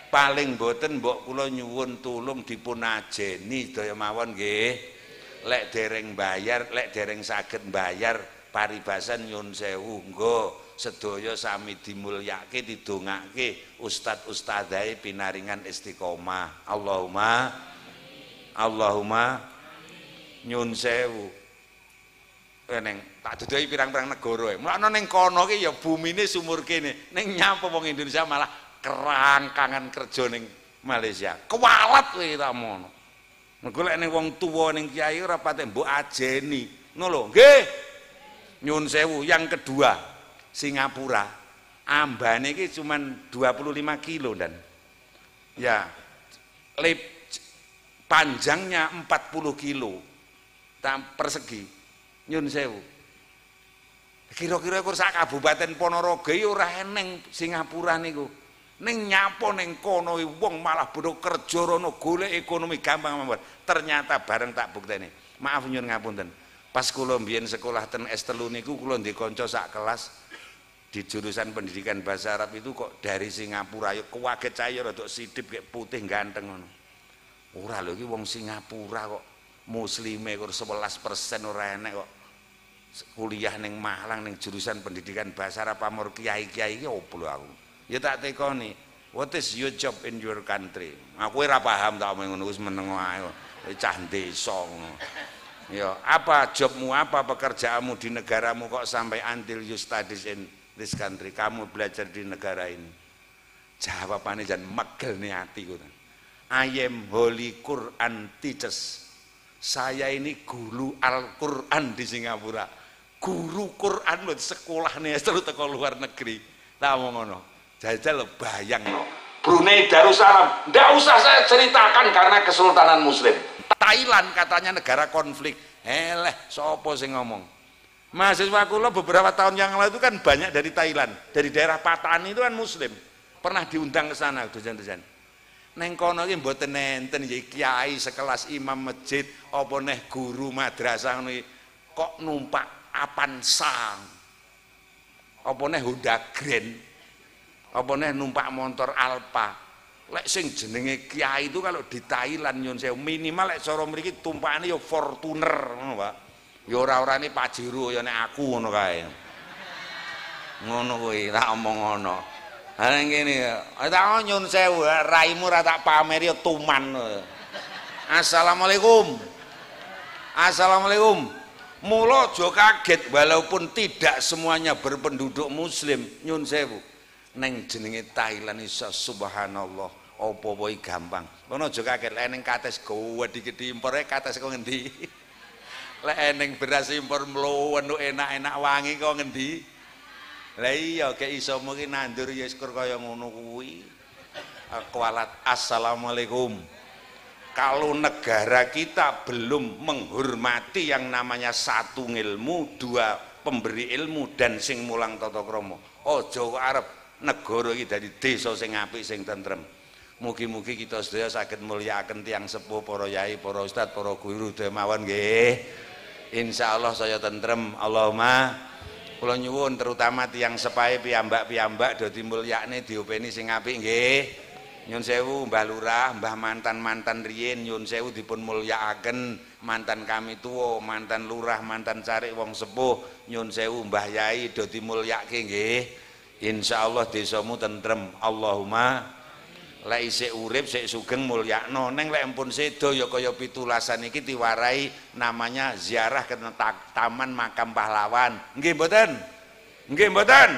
Paling mboten mbok kula nyuwun tulung dipun ajeni daya mawon nggih. Lek dereng bayar, lek dereng saged bayar paribasan nyun sewu nggo sedaya sami dimulyake didongake ustad ustadzai pinaringan istiqomah. Allahumma nyun sewu. Neng tak duduhi pirang-pirang negara. Mulane ning kono ki ya bumine sumur kene. Ning nyapa wong Indonesia malah kerangkangan kerja ning Malaysia. Kewalat kowe tak mono. Mergo lek ning wong tuwa ning kiai ora patek mbok ajeni. Ngono lho. Nggih. Nyun sewu. Yang kedua, Singapura. Ambane iki cuman 25 kilo dan ya panjangnya 40 kilo persegi. Nyun sewu. Kira-kira kur sak Kabupaten Ponorogo ora eneng Singapura niku. Ning nyapa ning kono wong malah bodho kerja rono golek ekonomi gampang mawon. Ternyata bareng tak bukteni. Maaf nyun ngapunten. Pas kula mbiyen sekolah ten S3 niku kula ndek kanca sak kelas di jurusan pendidikan bahasa Arab itu kok dari Singapura ya kaget saya rada sidip kayak putih ganteng ngono. Ora lho iki wong Singapura kok muslime kur 11% ora enek kok. Kuliah ning Malang ning jurusan pendidikan bahasa Arab pamor kiai-kiai iki opo lho aku. Ya tak tekoni, what is your job in your country? Aku ora paham tak omong ngono wis meneng wae. Cah desa ngono. Ya, apa jobmu, apa pekerjaanmu di negaramu kok sampai until you studies in this country, kamu belajar di negara ini? Jawabane jan megel nih atiku. I am Holy Quran teachers. Saya ini guru Al-Quran di Singapura. Guru Quran lho sekolah nih terus teko luar negeri. Tak mau ngono. Jajal bayang no. Brunei Darussalam. Ndak usah saya ceritakan karena Kesultanan Muslim. Thailand katanya negara konflik. Eleh, sopo sing ngomong. Mahasiswa kula beberapa tahun yang lalu itu kan banyak dari Thailand, dari daerah Patani itu kan Muslim. Pernah diundang ke sana dosen-dosen. Neng kono iki mboten nenten ya kiai sekelas imam masjid apa neh guru madrasah ngono kok numpak Avanza. Apa neh Honda Grand. Apa neh numpak motor Alfa. Lek sing jenenge kiai itu kalau di Thailand nyun sewu minimal lek cara mriki tumpakane ya Fortuner ngono, Pak. Ya ora-orane Pajero ya nek aku ngono kae. Ngono kuwi tak omong ngono. Ha ning kene tak nyun sewu raimu ora tak pameri ya tuman. Assalamualaikum. Assalamualaikum. Mula aja kaget walaupun tidak semuanya berpenduduk muslim nyun sewu. Neng jenenge Thailand isa subhanallah apa-apa gampang. Kono aja kaget lek ning kates gede impor kates kok ngendi. Lek ning beras impor mluwen enak-enak wangi kok ngendi. Lah iya gek iso mungkin nandur ya syukur kaya ngono kuwi. Kualat assalamualaikum. Kalau negara kita belum menghormati yang namanya satu ilmu, dua pemberi ilmu dan sing mulang tata krama. Aja arep negara iki dadi desa sing apik sing tentrem. Mugi-mugi kita sedaya saged mulyakaken tiyang sepuh, para yai, para ustad, para guru mawon nggih. Insyaallah saya tentrem. Allahumma kula nyuwun terutama tiyang sepahe piyambak-piyambak do dimulyakne diopeni sing apik nggih. Nyun sewu Mbah Lurah, Mbah mantan-mantan riyin nyun sewu dipun mulyakaken, mantan kami tuwa, mantan lurah, mantan carik wong sepuh nyun sewu Mbah Yai do dimulyake nggih. Insyaallah desamu tentrem. Allahumma lek isih urip sik sugeng mulyakno, neng lek ampun sedo ya kaya pitulasan iki diwarai namanya ziarah ke Taman Makam Pahlawan. Nggih mboten? Nggih mboten?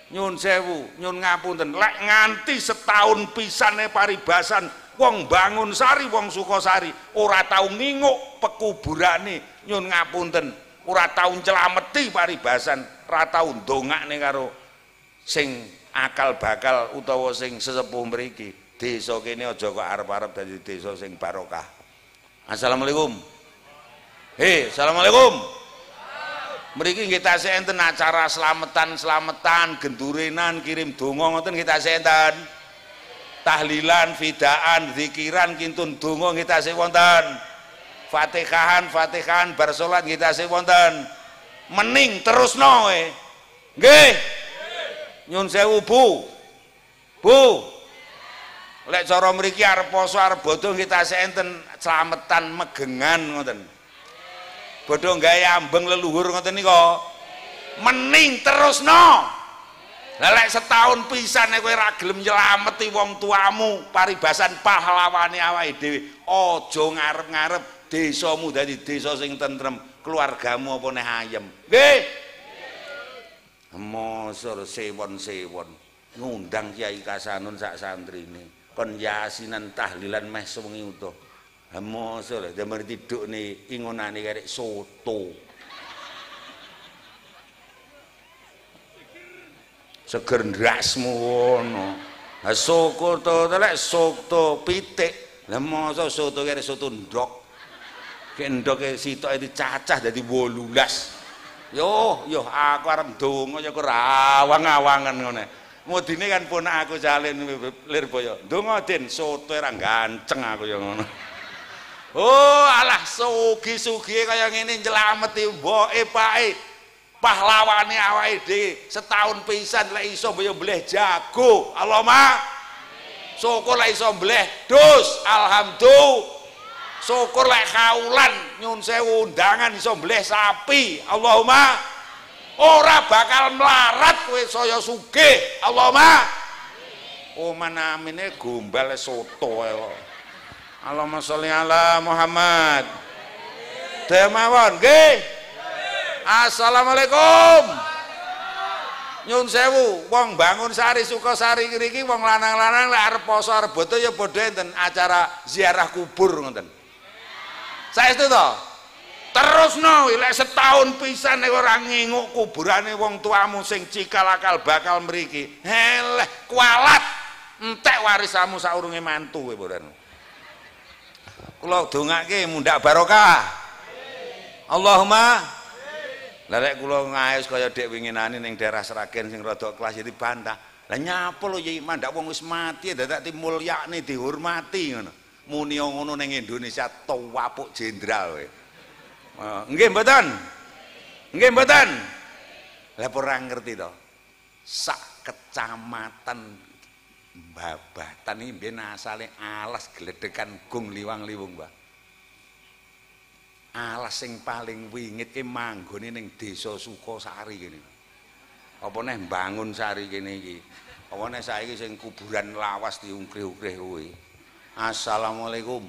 Nyun sewu, nyun ngapunten, lek nganti setahun pisane paribasan wong Bangunsari, wong Sukosari ora tau nginguk pekuburane, nyun ngapunten, ora tau ncelameti paribasan, ora tau ndongakne karo sing akal bakal utawa sing sesepuh mriki. Desa kene aja kok arep-arep dadi desa sing barokah. Assalamualaikum. Assalamualaikum. Mriki nggih tasih enten acara slametan, gendurinan, kirim donga ngoten nggih tasih enten. Tahlilan, fidaan, zikiran, kintun donga nggih tasih wonten. Fatihahan bar salat nggih tasih wonten. Mening terusno kowe. Nggih. Nyun sewu, Bu. Lek cara mriki arep poso arep bodho nggih tasih enten slametan megengan ngoten. Bodho gawe ambeng leluhur ngoten nika. Mening terusno. Lah lek setahun pisan nek kowe ra gelem nyelameti wong tuamu, paribasan pahlawane awake dhewe, aja ngarep-ngarep desamu dadi desa sing tentrem, keluargamu apa neh ayem. Nggih. Mosor sewon-sewon ngundang Kiai Kasanun sak santrine, kon yasinan tahlilan meh sewengi utuh. Mosor damar tidukne ingonane karek soto. Seger ndrasmu ngono. Ha soto lek soto pitik. Lah mosok soto karek soto ndok. Kek ndoke sitoke dicacah dadi 18. Yo aku arep ndonga ya kok awang-awangan ngene. Modine kan ponak aku salin Lirboyo. Ndonga Den, soto ra ganceng aku ya ngono. Oh, alah sugi-sugi kaya ngene nyelameti mboke pake. Pahlawane awake dhewe setahun pisan lek iso mboyo mbleh jago. Allahumma. Syukur lek iso mbleh dus. Alhamdulillah. Syukur lek kaulan nyun sewu undangan iso mbleh sapi. Allahumma. Ora bakal melarat kowe saya sugih. Allahumma. Oh manamine gombal soto ae kok. Allahumma sholli ala Muhammad. Demawon nggih. Assalamualaikum. Nyun sewu, wong Bangunsari Sukosari ngriki wong lanang-lanang lek arep poso arep bodo ya bodho enten acara ziarah kubur ngoten. Saestu to? Terusno lek setahun pisan nek ora nginguk kuburane wong tuamu sing cikal akal bakal mriki. Heleh kualat entek warisamu saurunge mantu kowe bodan. Kula dongake mundhak barokah. Allahumma. Lah lek kula ngaes kaya dek winginane ning daerah Sragen sing rada kelas iki bantah. Lah nyapa lho Yai mandak wong wis mati dadak dimulyakne dihormati ngono. Muni ngono ning Indonesia tuwapuk jenderal kowe. Nggih mboten? Nggih mboten? Lah ora ngerti to. Sak kecamatan Babatan iki mbiyen asale alas gledekan gung liwang-liwung, Mbah. Alas sing paling wingit ki manggone ning desa Sukosari kene. Apa neh Bangunsari kene iki. Apa neh saiki sing kuburan lawas diungkrih-ukrih kuwi. Assalamualaikum.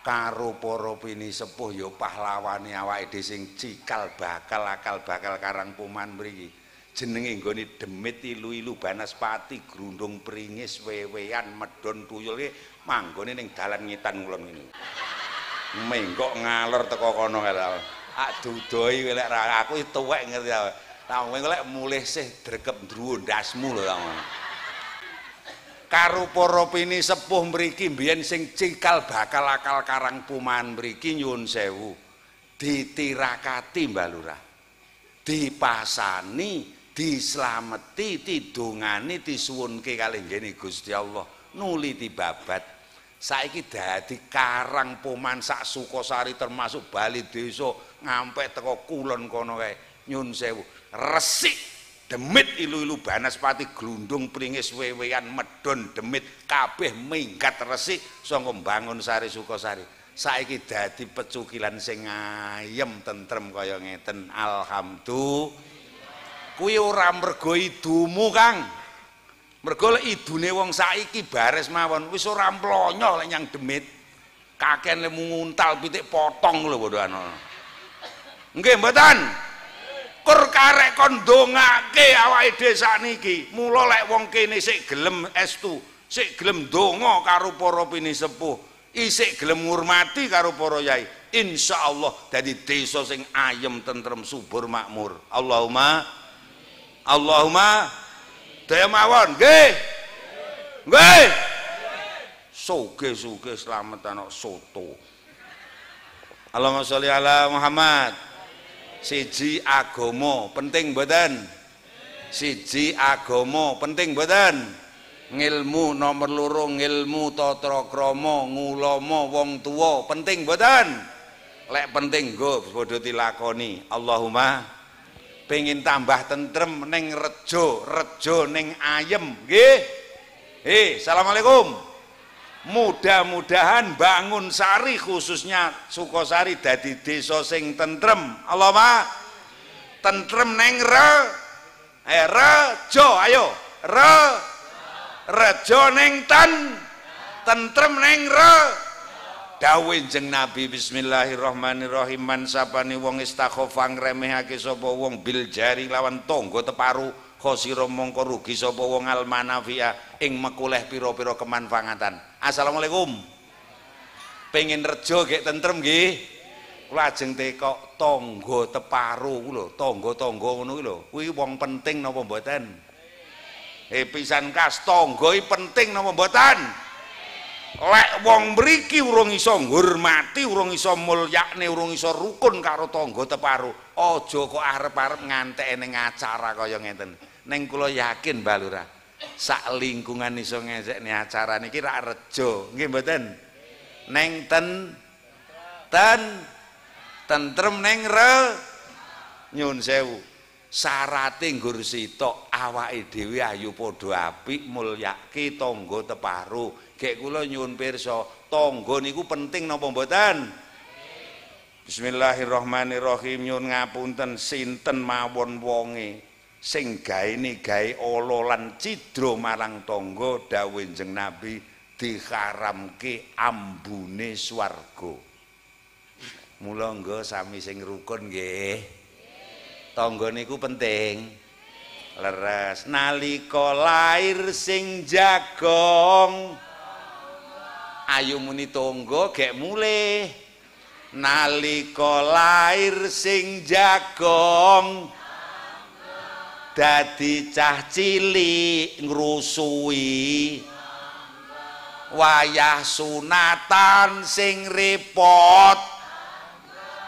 Karo para pini sepuh ya pahlawane awake dhewe sing cikal bakal akal bakal Karangpoman mriki. Jenenge nggone demit ilu-ilu Banaspati Grundung Pringis wewean medon tuyul ki manggone ning dalan ngitan ngulon ngene. Menggok ngalor teko kono kae. Ak dudoi lek aku tuwek ngerti ta. Lah kowe lek mulih sih drekep ndruwo ndasmu lho ta. Karo para pini sepuh mriki mbiyen sing cikal bakal akal Karangpoman mriki nyuwun sewu. Ditirakati Mbah Lurah. Dipasani, dislameti, didongani, disuwunke kalih nggene Gusti Allah. Nuli dibabat. Saiki dadi Karangpoman sak Sukosari termasuk Bali desa ngampek teko kulon kono kae. Nyun sewu. Resik demit ilu-ilu Banaspati Glundung Pringis wewean medon demit kabeh minggat resik saka Bangunsari Sukosari. Saiki dadi pecukilan sing ayem tentrem kaya ngeten. Alhamdulillah. Kuwi ora mergo idumu, Kang. Mergo lek idune wong saiki bares mawon wis ora mlonyo lek nyang demit. Kaken lek nguntal pitik potong lho bodohan. Nggih mboten? kur karek kon ndongake awake dhewe sakniki. Mula lek wong kene sik gelem estu, sik gelem ndonga karo para pinisepuh, isik gelem ngurmati karo para yai, insyaallah dadi desa sing ayem tentrem subur makmur. Allahumma daya mawon nggih. Nggih. Sugih-sugih slamet ana soto. Allahumma sholli ala Muhammad. Siji agama penting mboten? Siji agama penting mboten? Ngilmu nomor loro, ngilmu tata krama, ngulama wong tuwa penting mboten? Lek penting nggo padha dilakoni. Allahumma pengin tambah tentrem ning rejo ning ayem nggih. Assalamualaikum. Mudah-mudahan Bangun Sari khususnya Sukosari dadi desa sing tentrem. Allahumma tentrem ning rejo, ayo rejo ning tentrem ning dawuh Jeng Nabi bismillahirrahmanirrahim man sapane wong istakhofa ngremehake sapa wong bil jari lawan tangga teparu khosira mongko rugi sapa wong al manafia ing mekuleh pira-pira kemanfaatan. Assalamualaikum. Pengen rejo gek tentrem nggih. Kula ajeng teko tangga teparu ku lho, tangga-tangga ngono ku lho. Kuwi wong penting napa mboten? Pisan kas tangga iki penting napa mboten? Lek wong mriki urung iso ngurmati, urung iso mulyakne, urung iso rukun karo tangga teparu, aja kok arep-arep ngantek ning acara kaya ngeten. Ning kula yakin Mbak Lurah, sak lingkungan iso ngesekne acara niki rak rejo, nggih mboten? Neng tentrem neng nyun sewu. Syarate nggur sitok awake dhewe ayu padha apik mulyake tangga teparu. Gek kula nyuwun pirsa, tangga niku penting napa mboten? Bismillahirrahmanirrahim. Nyuwun ngapunten sinten mawon wonge sing gaene gawe ala lan cidra marang tangga, dawuh Jeng Nabi diharamke ambune swarga. Mula nggo sami sing rukun nggih. Tangga niku penting. Leres nalika lair sing jagong ayu muni tangga gek mulih. Nalika lair sing jagong dadi cah cilik ngrusui, wayah sunatan sing repot,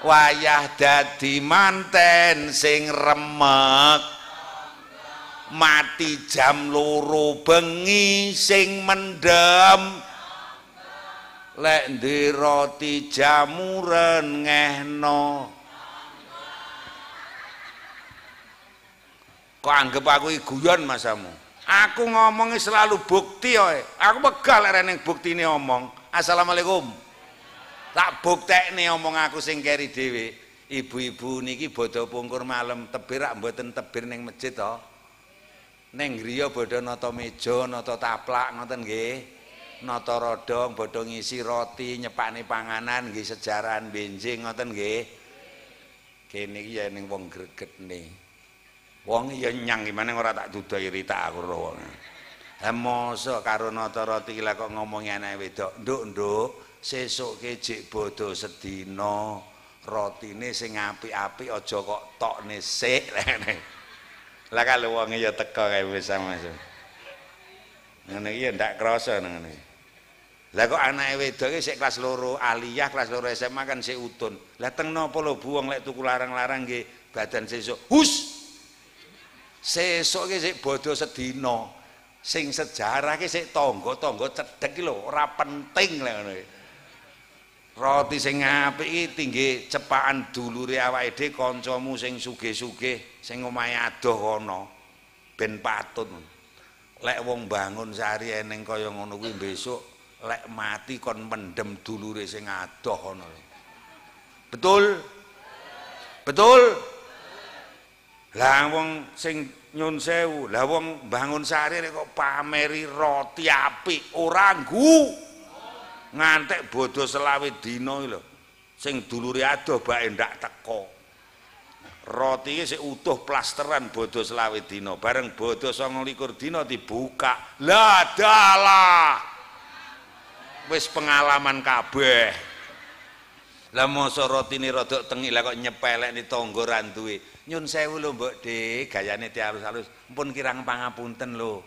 wayah dadi manten sing remek, mati jam 2 bengi sing mendem, lek ndhe roti jamuren ngehno. Kok anggap aku iki guyon masamu? Aku ngomongnya selalu bukti oe. Aku pegal lek ning buktine omong. Assalamualaikum. Tak buktekne omong aku sing keri dhewe. Ibu-ibu niki bodho pungkur malam tebir rak mboten tebir ning masjid to. Ning griya bodho nata meja, nata taplak ngoten nggih. Nata rodong bodho ngisi roti, nyepakne panganan nggih sejaran benjing ngoten nggih. Kene iki ya ning wong gregetne. Wong ya nyang gimana ora tak dudai rita aku wong. Ha mosok karo nata roti lha kok ngomongi anake wedok, "Nduk, sesuk jek bodho sedina, rotine sing apik-apik aja kok tokne sik." Lah kalau wonge ya teka kae wis sama. Ngene iki ya ndak krasa ngene. Lah kok anake wedoke sik kelas 2 aliyah, kelas 2 SMA kan sik utun. Lah teng napa lho Bu wong lek tuku larang-larang nggih badan sesuk. Hus. Sesuk ki sik bodho sedina. Sing sejarah ki sik tangga-tangga cedhek ki lho, ora penting lek ngono. Roti sing apik iki tinggi cepakan dulure awake dhewe kancamu sing sugih-sugih, sing omahe adoh kono. Ben patut. Lek wong Bangun Sari eneng kaya ngono kuwi besok lek mati kon mendem dulure sing adoh kono. Betul? Betul? Lah wong sing nyun sewu, lah wong Bangun Sari kok pameri roti apik ora nggu. Ngantek bodho selawe dina iki lho. Sing dulure adoh bae ndak teko. Roti iki sik utuh plasteran bodho selawe dina, bareng bodho 29 dina dibuka. Lah dalah. Wis pengalaman kabeh. Lah mosok rotine rada tengik lah kok nyepelekne tangga ra duwe. Nyun sewu lho Mbok Dik, gayane dialus-alus. Mpun kirang pangapunten lho.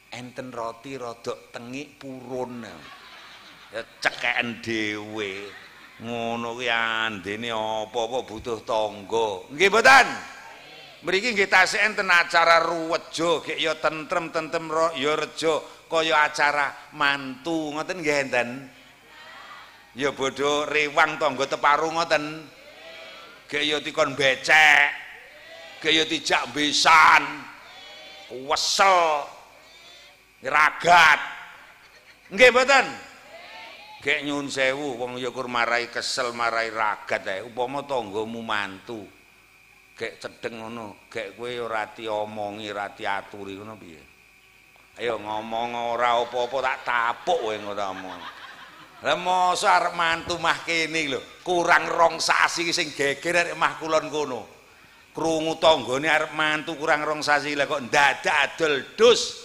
Enten roti rada tengik purun. Ya cekeken dhewe. Ngono kuwi andene apa-apa butuh tangga. Nggih mboten? Mriki nggih tasih enten acara ruwejo, gek ya tentrem-tentrem ya rejo kaya acara mantu ngoten nggih enten. Ya bodho rewang tangga teparu ngoten. Gek ya dikon becek. Gek ya dijak besan. Wesel. Ragat. Nggih mboten? Gek nyun sewu wong ya kur marai kesel marai ragat ae upama tanggamu mantu gek cedheng ngono gek kowe ora diomongi ora diaturi ngono piye ayo ngomong ora apa-apa tak tapuk kowe ngomong lah mosok arep mantu mah kene lho kurang 2 sasi sing geger arek mah kulon kono krungu tanggane arep mantu kurang 2 sasi lah kok ndadak adol dus.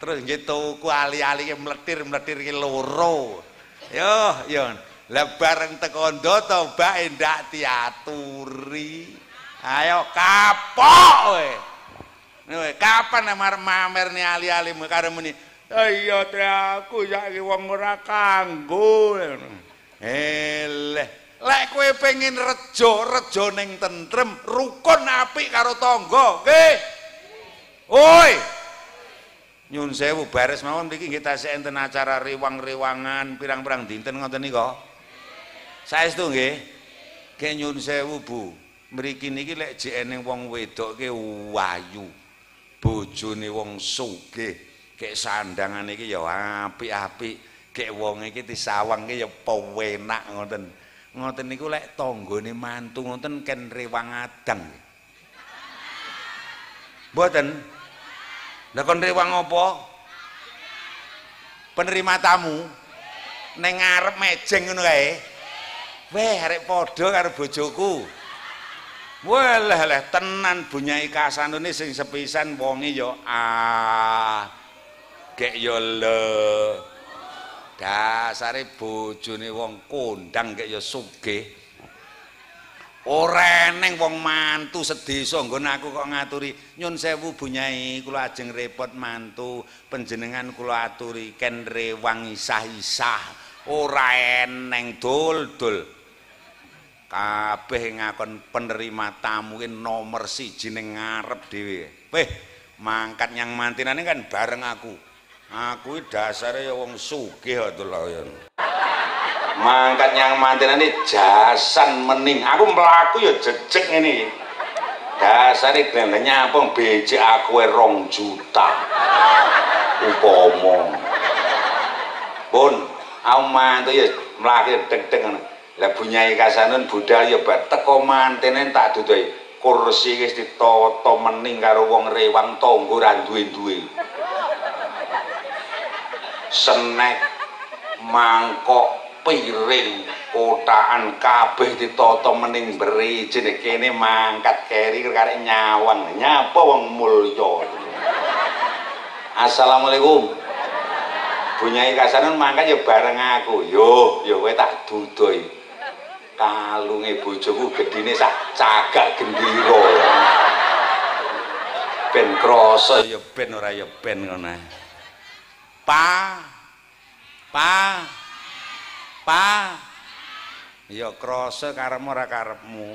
Terus nggih tuku ali-ali mletir-mletir ki loro. Yo. Lah bareng teko ndoto mbake ndak diaturi. Ayo kapok kowe. Kapan arep mamerne ali-ali karo muni? Iya teh aku saiki wong ora kanggo. Eleh. Lek kowe pengen rejo ning tentrem, rukun apik karo tangga, nggih. Oi. Nyun sewu bares mawon mriki nggih tasih enten acara rewang-rewangan pirang-pirang dinten ngoten nika. Saestu nggih. Nggih nyun sewu Bu. Mriki niki lek jek eneng wong wedok ki wayu. Bojone wong sugih. Kek sandangan iki ya apik-apik. Kek wong iki disawang ki ya pewenak ngoten. Ngoten niku lek tanggane mantu ngoten ken rewang adang. Mboten. Lah kon rewang apa? Penerima tamu ning ngarep mejeng ngono kae. Weh arek padha karo bojoku. Walah tenan Bunyai Kasanune sing sepisan wonge ya gek ya le. Dasare bojone wong kondang gek ya sugih. Ora eneng wong mantu sedesa nggon aku kok ngaturi nyun sewu Bunyai kula ajeng repot mantu panjenengan kula aturi ken rewang isah-isah ora eneng dul-dul kabeh ngakon penerima tamu ki nomor 1 ning ngarep dhewe weh mangkat nyang mantinane kan bareng aku dasare ya wong sugih to lho mangkat yang mantinane jasan mening aku mlaku ya jejeg ngene iki dasare glendeng nyampung becik aku 2 juta upama pun aku mantu ya mlaku deg-deg ngono lah Bunyai Kasanun budal ya bar teko mantene tak dudohi kursi wis ditata mening karo wong rewang tangga ra duwe-duwe senek mangkok piring kotaan kabeh ditata mening berijin kene mangkat keri karek nyawang nyapa wong mulya. Assalamualaikum. Bunyai Kasanun mangkat ya bareng aku. Yo kowe tak dudohi. Kalunge bojoku gedine sak cagak gendira. Ben krasa ya ben ora ya ben ngono. Pa ya krasa karepmu ora karepmu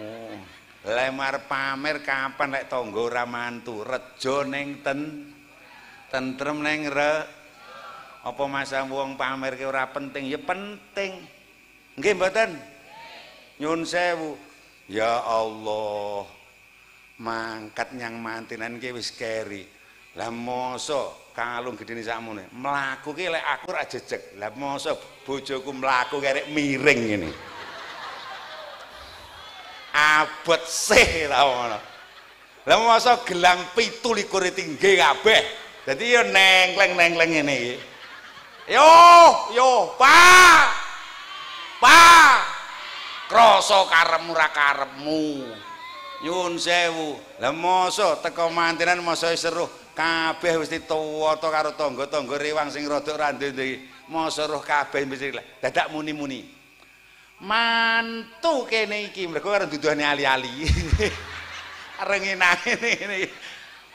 lemar pamer kapan lek tangga ora mantu rejo ning tentrem ning apa masa wong pamer ki ora penting ya penting nggih mboten nyun sewu ya Allah mangkat nyang mantinan ki wis keri lah mosok kalung gedene sakmene mlaku ki lek aku ora jejeg lah mosok bojoku mlaku kerek miring ngene abot sih ta ngono lah mosok gelang 17 tinggi kabeh dadi yo nengkleng-nengkleng ngene iki yo pa krasa karepmu ra karepmu Nyun sewu. Lah mosok teko mantenan mosok seruh kabeh wis dituwata karo tangga-tangga rewang sing rada randhe iki. Mosok roh kabeh mesti dadak muni-muni. Mantu kene iki mergo karo duduhane ali-ali. Renginane ngene.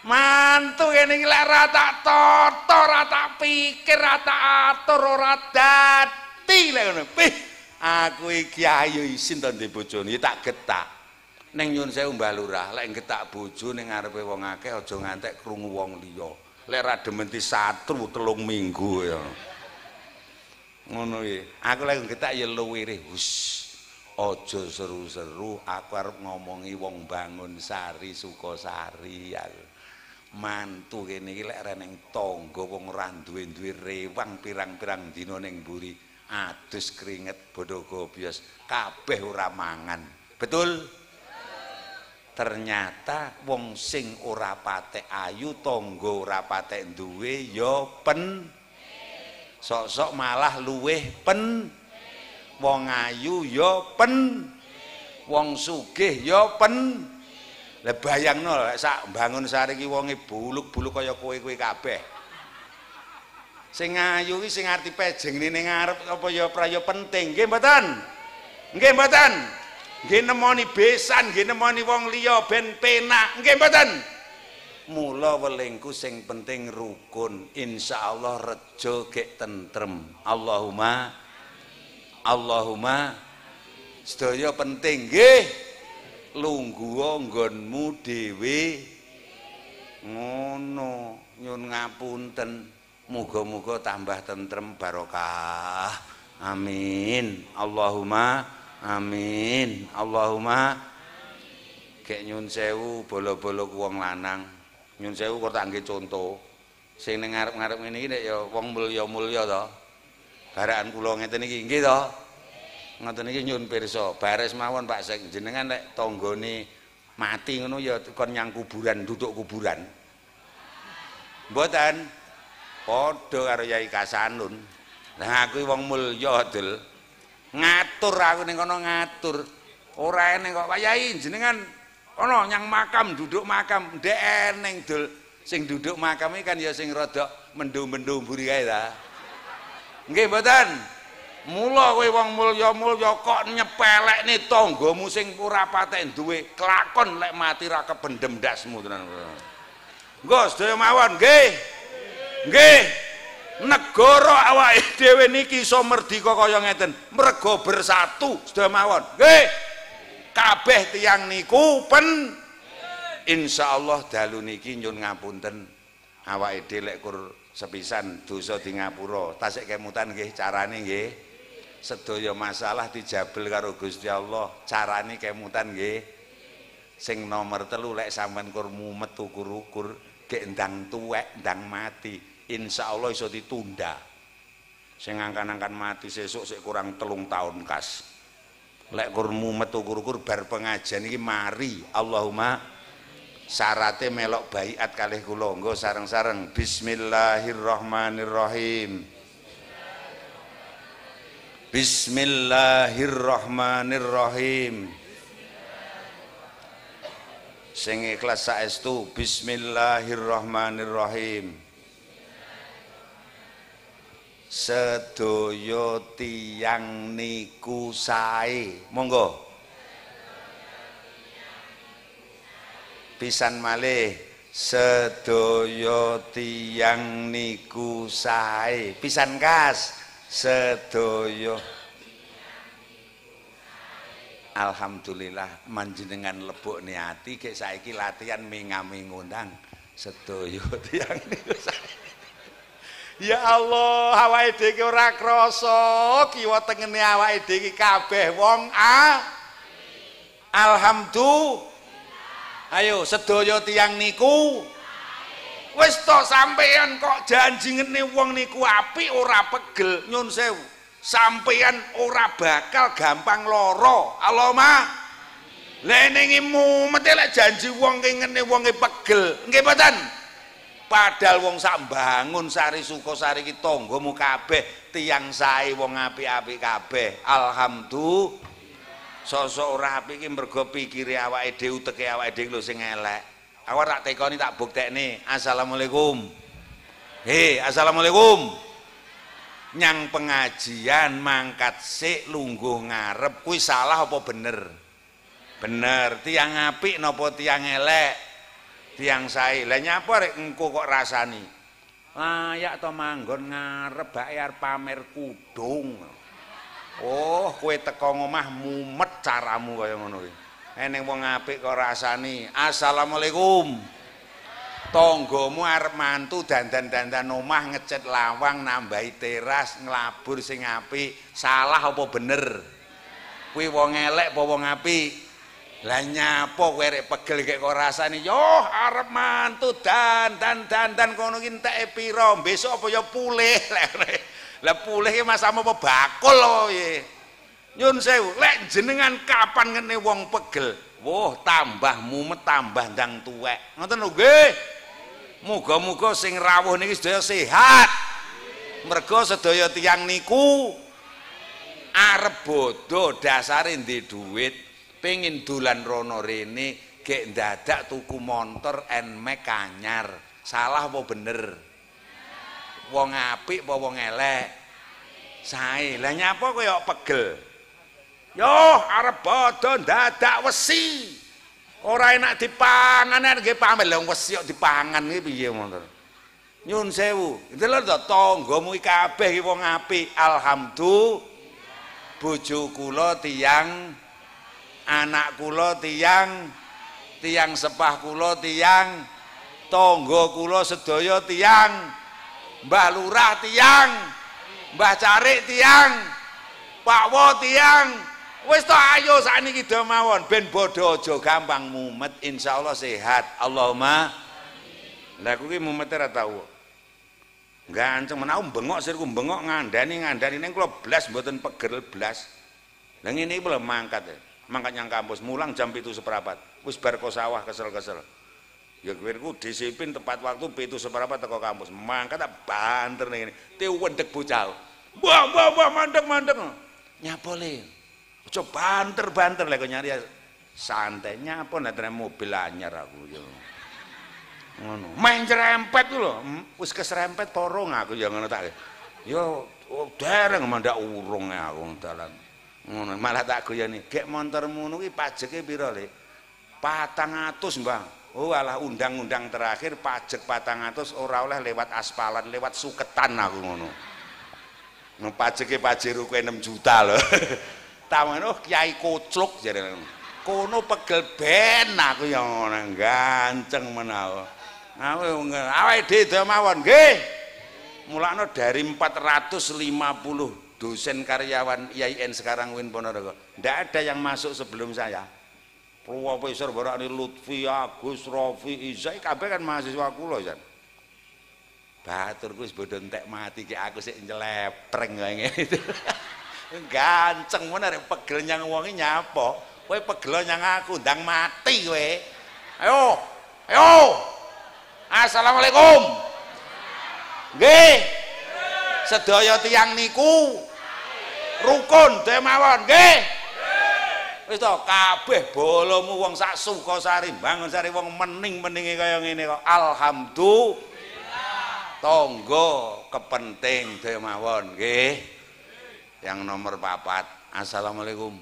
Mantu kene iki lek ra tak tata, ra tak pikir, ra tak atur, ora dadi lek ngono. Pih, aku iki ayo isin to ndek bojone tak getak. Ning nyun sewu Mbah Lurah, lek getak bojo ning ngarepe wong akeh aja ngantek krungu wong liya. Lek ra demen satru 3 minggu ya. Ngono iki. Aku lek getak ya luwire. Hus. Aja seru-seru, aku arep ngomongi wong Bangun Sari, Sukosari aku. Mantu kene iki lek reneng tangga wong ora duwe-duwe rewang pirang-pirang dina ning mburi, adus keringet bodho gobyos, kabeh ora mangan. Betul? Ternyata wong sing ora patek ayu tangga ora patek duwe ya sok-sok malah luweh wong ayu ya wong sugih ya lah bayangno sak Bangun Sari iki wonge buluk-buluk kaya kowe-kowe kabeh sing ayu iki sing arti pejengne ning ngarep apa ya praya penting nggih mboten nggih nemoni besan, nggih nemoni wong liya ben penak, nggih mboten? Mula welingku sing penting rukun, insyaallah rejo gek tentrem. Allahumma sedaya penting nggih. Lungguha nggonmu dhewe. Ngono, nyun ngapunten. Muga-muga tambah tentrem barokah. Amin. Allahumma amin. Allahumma gek nyun sewu bolo-bolo ku wong lanang. Nyun sewu kok tak nggih conto. Sing ning ngarep-ngarep ngene iki nek ya wong mulya-mulya to. Garakan kula ngeten iki nggih to. Ngoten iki nyun pirsa. Bares mawon Pak Sek jenengan nek tanggane mati ngono ya kon nyang kuburan, duduk kuburan. Mboten. Padha karo Yai Kasanun. Lah aku wong mulya dul. Ngatur aku ning kono ngatur ora eneng kok Pak Yai jenengan ana nyang makam duduk makam ndek eneng dul sing duduk makam iki kan ya sing rada mendhu-mendhu mburi kae ta nggih mboten mula kowe wong mulya-mulya kok nyepelekne tanggamu sing ora patek duwe kelakon lek mati ra kependhem ndasmu tenan nggo sedaya mawon nggih negara awake dhewe niki iso merdika kaya ngeten merga bersatu sedaya mawon nggih kabeh tiyang niku insyaallah dalu niki nyun ngapunten awake dhewe lek kur sepisan dosa di ngapura tasik kemutan nggih carane nggih sedaya masalah dijabel karo Gusti Allah carane kemutan nggih sing nomor 3 lek sampean kur mumet ukur-ukur gek ndang tuwek ndang mati insya Allah iso ditunda sing angkan-angkan mati sesuk sik kurang 3 tahun kas lek kur mumet ukur-ukur bar pengajian iki mari Allahumma syarate melok baiat kalih kula nggo sareng-sareng bismillahirrahmanirrahim bismillahirrahmanirrahim sing ikhlas saestu bismillahirrahmanirrahim sedaya tiyang niku sae monggo pisan malih sedaya tiyang niku sae pisan kas sedaya alhamdulillah manjenengan lebokne ati gek saiki latihan mingami ngundang sedaya tiyang niku sae. Ya Allah, awake dhewe ora krasa kiwa tengene awake dhewe kabeh wong alhamdulillah. Ayo sedaya tiyang niku wis to sampeyan kok janji ngene wong niku apik ora pegel nyun sewu. Sampeyan ora bakal gampang lara. Allahumma lenenge mumet lek janji wong ngene wonge pegel. Nggih mboten? Padahal wong sak Bangun Sari Sukosari iki tanggamu kabeh tiyang sae wong apik-apik kabeh alhamdulillah Sosok ora apik iki mergo pikire awake dhewe uteke awake dhewe lho sing elek. Aku tak tekoni tak buktekne. Assalamualaikum. Assalamualaikum. Nyang pengajian mangkat sik lungguh ngarep kuwi salah apa bener? Bener. Tiang apik napa tiang elek? Tiang sae. Lah nyapa rek engko kok rasani? Layak to manggon ngarep bayar pamer kudung. Oh, kowe teko ngomah mumet caramu kaya ngono kuwi. Eneng wong apik kok rasani. Assalamualaikum. Tanggamu arep mantu dandan-dandan omah ngecat lawang nambahi teras nglabur sing apik. Salah apa bener? Kuwi wong elek apa wong apik? Lah nyapa kowe rek pegel kek kok rasani? Yo arep mantu dandan kono ki enteke pira? Besok apa ya pulih. Lah pulih ki masamu apa bakul apa piye? Nyun sewu, lek jenengan kapan ngene wong pegel? Woh, tambah mumet tambah ndang tuwek. Ngoten lho nggih. Muga-muga sing rawuh niki sedaya sehat. Mergo sedaya tiyang niku arep bodho dasare ndek dhuwit, pengin dolan rono rene, gek dadak tuku montor Nmax anyar. Salah apa bener? Wong apik apa wong elek? Sae. Lah nyapa kaya pegel? Yo arep bodho dadak wesi. Ora enak dipangan nggih pamel wong wesi kok dipangan iki piye montor. Nyun sewu. Delok to tanggamu iki kabeh iki wong apik. Alhamdulillah. Bojo kula tiyang, anak kula tiyang, tiyang sepah kula tiyang, tangga kula sedaya tiyang. Mbah Lurah tiyang, Mbah Carik tiyang, Pak Wo tiyang. Wis to ayo sakniki do mawon ben bodho aja gampang mumet, insyaallah sehat. Allahumma. Lah kuwi mumet ora tau. Ganceng menawa bengok sirku bengok ngandani ning kula blas mboten pegel blas. Lah ngene iki lho mangkat. Mangkat nyang kampus mulang jam 7:15. Wis bar ko sawah kesel-kesel. Ya kuwi disiplin tepat waktu 7:15 teko kampus. Mangkat tak banter ning ngene. Te wendek bocah. Mbah mandek. Nyapa le? Aja banter-banter lek nyari santai. Nyapa nek mobil anyar aku yo. Ngono. Main jerempet ku lho. Wis keserempet porong aku ya ngono tak. Yo dereng mandak urung aku dalan. Ngono malah tak guyoni. Gek montormu kuwi pajeke pira, Le? 400, Mbah. Oh alah undang-undang terakhir pajak 400 ora oleh lewat aspalan, lewat suketan aku ngono. No pajeke pajero kuwi 6 juta lho. Taman Kiai Kocluk jare kono pegel ben aku ya ngono ganceng menawa. Awake dhewe mawon nggih. Mulakno dari 450 dosen karyawan IAIN sekarang Win Ponorogo. Ndak ada yang masuk sebelum saya. Profesor Barani Lutfi, Agus, Rofi, Izai kabeh kan mahasiswa kula jan. Baturku wis bodho entek mati ki aku sik nyelepreng ngene itu. Ganceng men arek pegel nyang wong iki nyapa? Kowe pegel nyang aku ndang mati kowe. Ayo. Assalamualaikum. Nggih. Sedaya tiyang niku rukun dhewe mawon nggih. Wis to kabeh bolomu wong sak Sukasari, Bangunsari wong mening-meninge kaya ngene kok. Alhamdulillah. Tangga kepenting dhewe mawon nggih. Yang nomor 4. Assalamualaikum.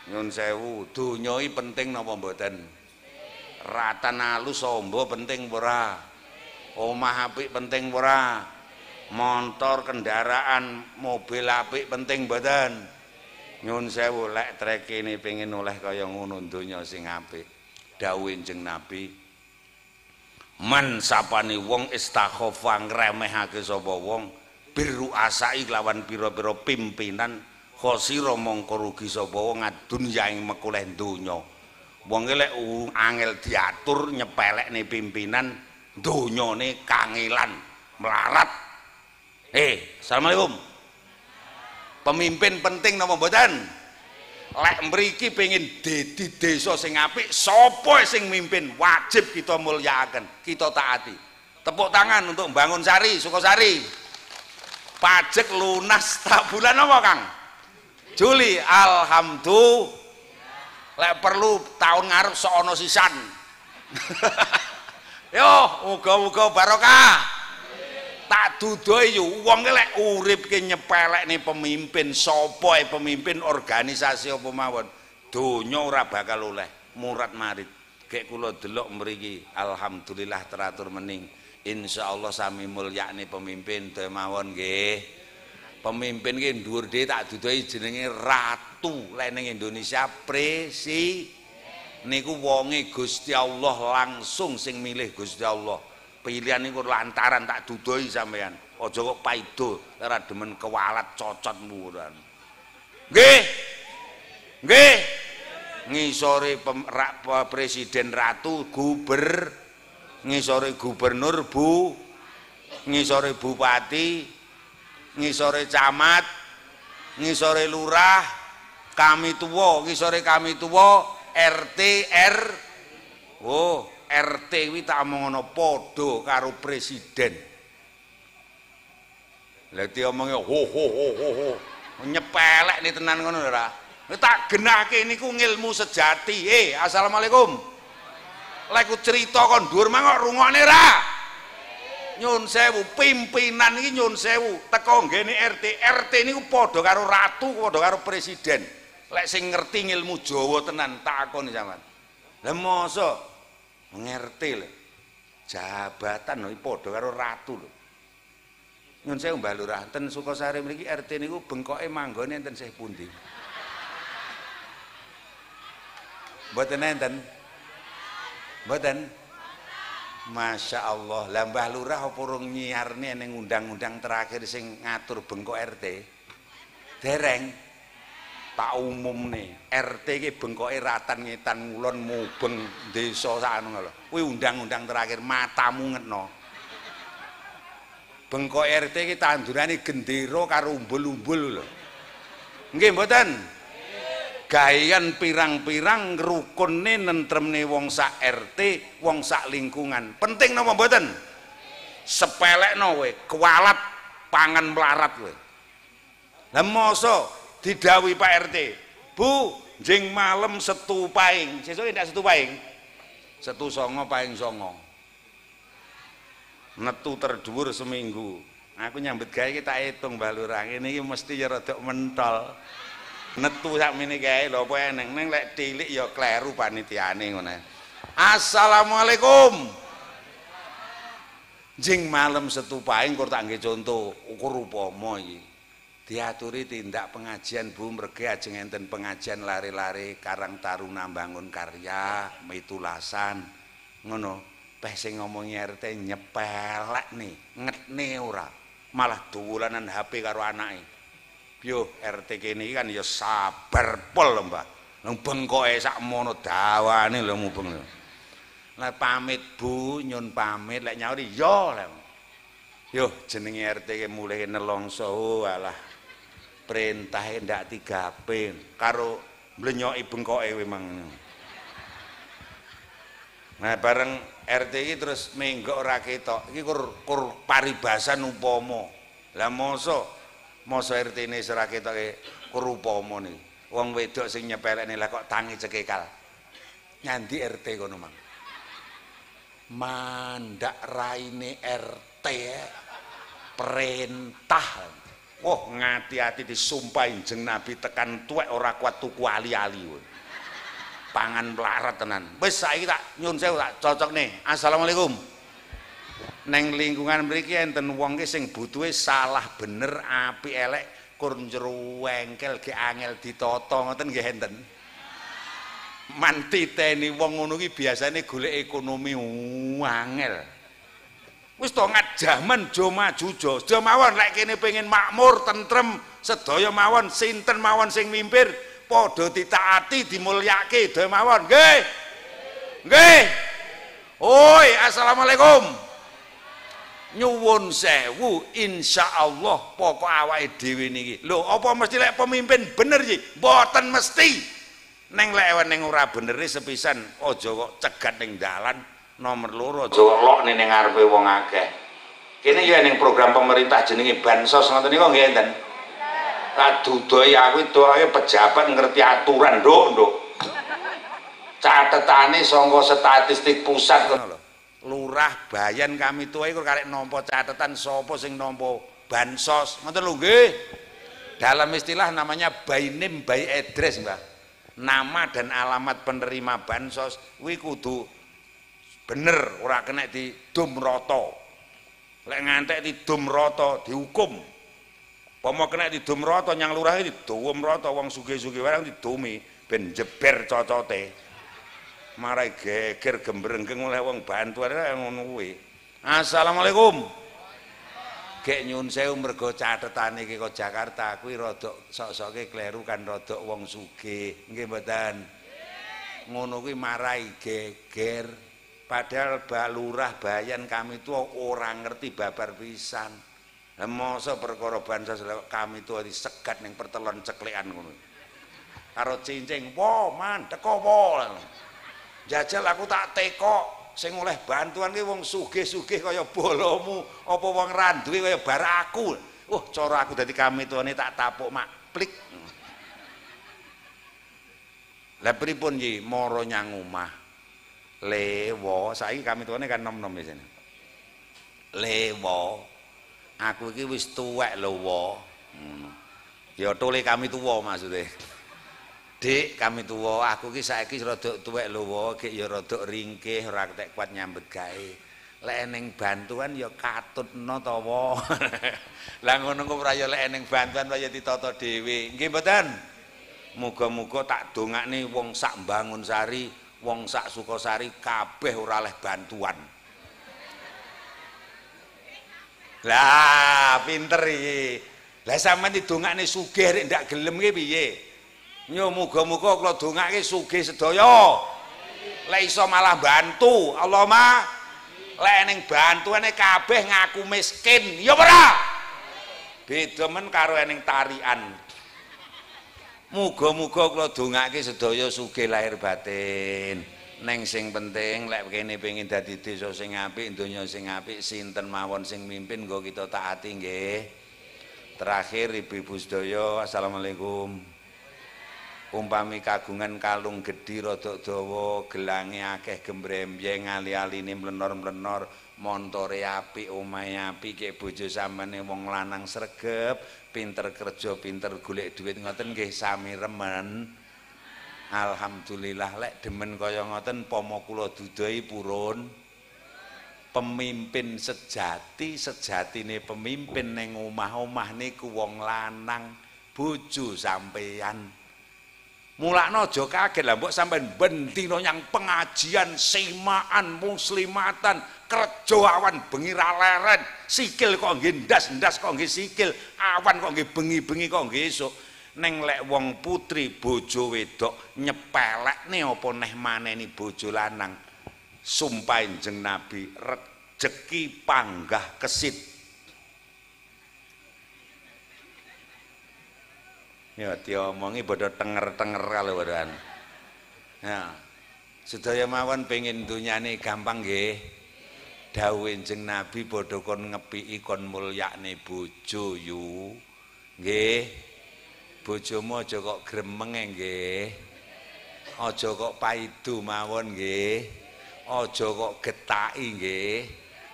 Nyun sewu, donya iki penting napa mboten? Ratan alus sombo penting ora? Omah apik penting ora? Motor, kendaraan, mobil apik penting mboten? Nyun sewu lek trekene pengin oleh kaya ngono donya sing apik. Dawuh Kanjeng Nabi, man sapane wong istakhofa ngremehake sapa wong biru asai lawan pira-pira pimpinan khosira mongko rugi sapa wong dunya ing mekuleh donya. Wong lek angel diatur nyepelekne pimpinan donyane kangelan melarat. Assalamualaikum. Pemimpin penting napa mboten? Lek mriki pengin dadi desa sing apik, sapa sing mimpin wajib kita mulyakaken, kita taati. Tepuk tangan untuk Bangunsari, Sukasari. Pajak lunas tak bulan apa Kang? Juli alhamdulillah. Lek perlu tahun ngarep sok ana sisan. Yo, muga-muga barokah. Tak dudoi yo wong lek urip ki nyepelekne pemimpin sapa pemimpin organisasi apa mawon. Donya ora bakal oleh murad marit. Gek kula delok mriki alhamdulillah teratur mening. Insyaallah sami mulyakne pemimpin teh mawon nggih. Pemimpin ki dhuwur dhewe tak dudoi jenenge ratu lek ning Indonesia niku wonge Gusti Allah langsung sing milih Gusti Allah. Pilihan niku lantaran tak dudoi sampean. Aja kok paido ora demen kewalat cocot muran. Nggih. Nggih. Ngisore presiden ratu ngisore gubernur ngisore bupati, ngisore camat, ngisore lurah, kami tuwa, ngisore kami tuwa, RT oh RT kuwi tak omongono padha karo presiden. Lah diomongi ho nyepelek ni tenan ngono ora. Tak genahke niku ngilmu sejati. Assalamualaikum. Lek ku cerita kon dhuwur mangko rungokne ra. Nyun sewu pimpinan iki nyun sewu teko nggene RT niku padha karo ratu, padha karo presiden. Lek sing ngerti ngilmu Jawa tenan takoni sampean. Lah mosok ngerti lho. Jabatan lho padha karo ratu lho. Nyun sewu Mbah Lurah, ten Sukosari mriki RT niku bengkoke manggone enten sih pundi? Mboten enten. Mboten. Masya Allah, lah Mbah Lurah apa urung nyiarne ning undang-undang terakhir sing ngatur bengkok RT? Dereng. Tak umumne, RT ki bengkoke ratan ngetan ngulon mubeng desa sakno lho. Kuwi undang-undang terakhir matamu ngetno. Bengkok RT ki tandurane gendera karo umbul-umbul lho. Nggih mboten? Gayan pirang-pirang rukunne nentremne wong sak RT, wong sak lingkungan. Penting napa mboten? Sepelekno kowe, kualat pangan melarat kowe. Lah mosok didhawuhi Pak RT, Bu, jeng malam setu paing. Sesuk ndak setu paing. Setu songo paing songo. Netu terdhuwur seminggu. Aku nyambut gawe iki tak hitung Mbah Lurah. Ngene iki mesti ya rada mentol. Netu sakmene kae lho apa eneng ning lek tilik ya kleru panitiane ngono. Assalamualaikum. Jeng malam setu paing kur tak nggih contoh ukur upama iki. Diaturi tindak pengajian Bu mergi ajeng enten pengajian lari-lari Karang Taruna Bangun Karya mitulasan ngono. Peh sing ngomongi RT nyepelek nih ngetne ora malah dolanan HP karo anake. Yo RT kene kan ya sabar pol lho Mbak. Nang bengkoke sakmono dawane lho mubeng lho. Lah pamit Bu, nyun pamit lek nyauri yo lho. Yo jenenge RT ke mulih nelongso alah. Perintahe ndak 3P karo mblenyoki bengkoke memang. Nah bareng RT iki terus menggok ora ketok. Iki kur paribasan upama. Lah mosok RT ini ora ketoke kur upama niki. Wong wedok sing nyepelekne lah kok tangi cekekal. Nyandi RT kono mang. Mandak raine RT perintah. Wah ngati-ati disumpahin jeng Nabi tekan tuwek ora kuat tuku ali-ali. Pangan melarat tenan. Wis saiki tak nyun sewu tak cocokne. Assalamualaikum. Neng lingkungan mriki enten wong ki sing butuhe salah bener apik elek kur njero wengkel ge angel ditata ngoten nggih enten. Mantiteni wong ngono ki biasane golek ekonomi angel. Wis to ngat jaman jo maju jo. Jo mawon lek kene pengen makmur tentrem sedaya mawon sinten mawon sing mimpir padha ditaati dimulyake do mawon. Nggih. Nggih. Oi, assalamualaikum. Nyuwun sewu insyaallah pokok awake dhewe niki. Lho, apa mesti lek pemimpin bener iki? Mboten mesti. Neng lek ning ora bener sepisan aja kok cegat ning dalan. Nomor loro aja lok ning ngarepe wong akeh. Kene ya ning program pemerintah jenenge bansos ngoten niku nggih enten. Tak dudoi aku doae pejabat ngerti aturan, Nduk. Catetane saka statistik pusat ngono lho. Lurah Bayan kami tuwa iku karek nampa catetan sapa sing nampa bansos. Ngoten lho nggih. Dalam istilah namanya by name by address, Mbah. Nama dan alamat penerima bansos kuwi kudu bener, ora kena didum rata. Lek ngantek didum rata dihukum. Pomo kena didum rata nyang lurah didum rata wong sugih-sugih barang didumi ben jeber cocote. Marai geger gembrengkeng oleh wong bantuan ngono kuwi. Assalamualaikum. Gek nyun sewu mergo catetane iki kok Jakarta kuwi rada sok-soke kleru kan rada wong sugih. Nggih mboten? Ngono kuwi marai geger. Padahal Lurah Bayan kami tuwa ora ngerti babar pisan. Lah mosok perkara bansos kami tuwa disegat ning pertelon ceklekan ngono. Karo cincing, "Po, man, teko po." Jajal aku tak teko sing oleh bantuan ki wong sugih-sugih kaya bolomu apa wong ra duwe kaya bar aku. Cara aku dadi kami tuane tak tapuk mak plik. Lah pripun iki mara nyang omah. Lewo, saiki kami tuane kan nom-nom isine. Lewo. Aku iki wis tuwek lho, wo. Ya tole kami tuwa maksude. Dik kami tuwa, aku ki saiki rada tuwek lho wae, gek ya rada ringkih, ora ketek kuat nyambet gawe. Lek eneng bantuan ya katutna ta wae. Lah ngono kok ora ya lek eneng bantuan kaya ditata dhewe. Nggih mboten? Muga-muga tak dongakne wong sak Bangunsari, wong sak Sukasari kabeh ora oleh bantuan. Lah pinter iki. Lah sampean didongakne sugih rek ndak gelem ki piye? Yo muga-muga kula dongake sugih sedaya. Lek iso malah bantu, Allahumma. Lek ning bantuane kabeh ngaku miskin, ya ora? Beda men karo ning tarian. Muga-muga kula dongake sedaya sugih lahir batin. Neng sing penting lek kene pengin dadi desa sing apik, donya sing apik, sinten mawon sing mimpin nggo kita taati nggih. Terakhir ibu-ibu sedaya, assalamualaikum. Umpami kagungan kalung gedhi rada dawa, gelange akeh gembrembyeng, ali-aline mlenor-mlenor, montore apik, omahe apik, kek bojo sampeyan wong lanang sregep, pinter kerja, pinter golek duit ngoten nggih sami remen. Alhamdulillah lek demen kaya ngoten pomo kula dudahi purun. Pemimpin sejatine pemimpin ning omah-omah niku wong lanang, bojo sampeyan. Mulakno aja kaget lah mbok sampean bendina nyang pengajian semaan muslimatan kerja awan bengi ra leren sikil kok nggih ndas-ndas kok nggih sikil awan kok nggih bengi-bengi kok nggih esuk ning lek wong putri bojo wedok nyepelekne apa neh maneni bojo lanang sumpah Kanjeng Nabi rejeki panggah kesit. Ya diomongi bodo tenger-tenger kalau bodohan. Ya, sedaya mawon pengen dunyane gampang nggih. Dawuh Kanjeng Nabi bodo kon ngepiki kon mulyakne bojo yu. Nggih. Bojomu aja kok gremeng nggih. Aja kok paidu mawon nggih. Aja kok getaki nggih.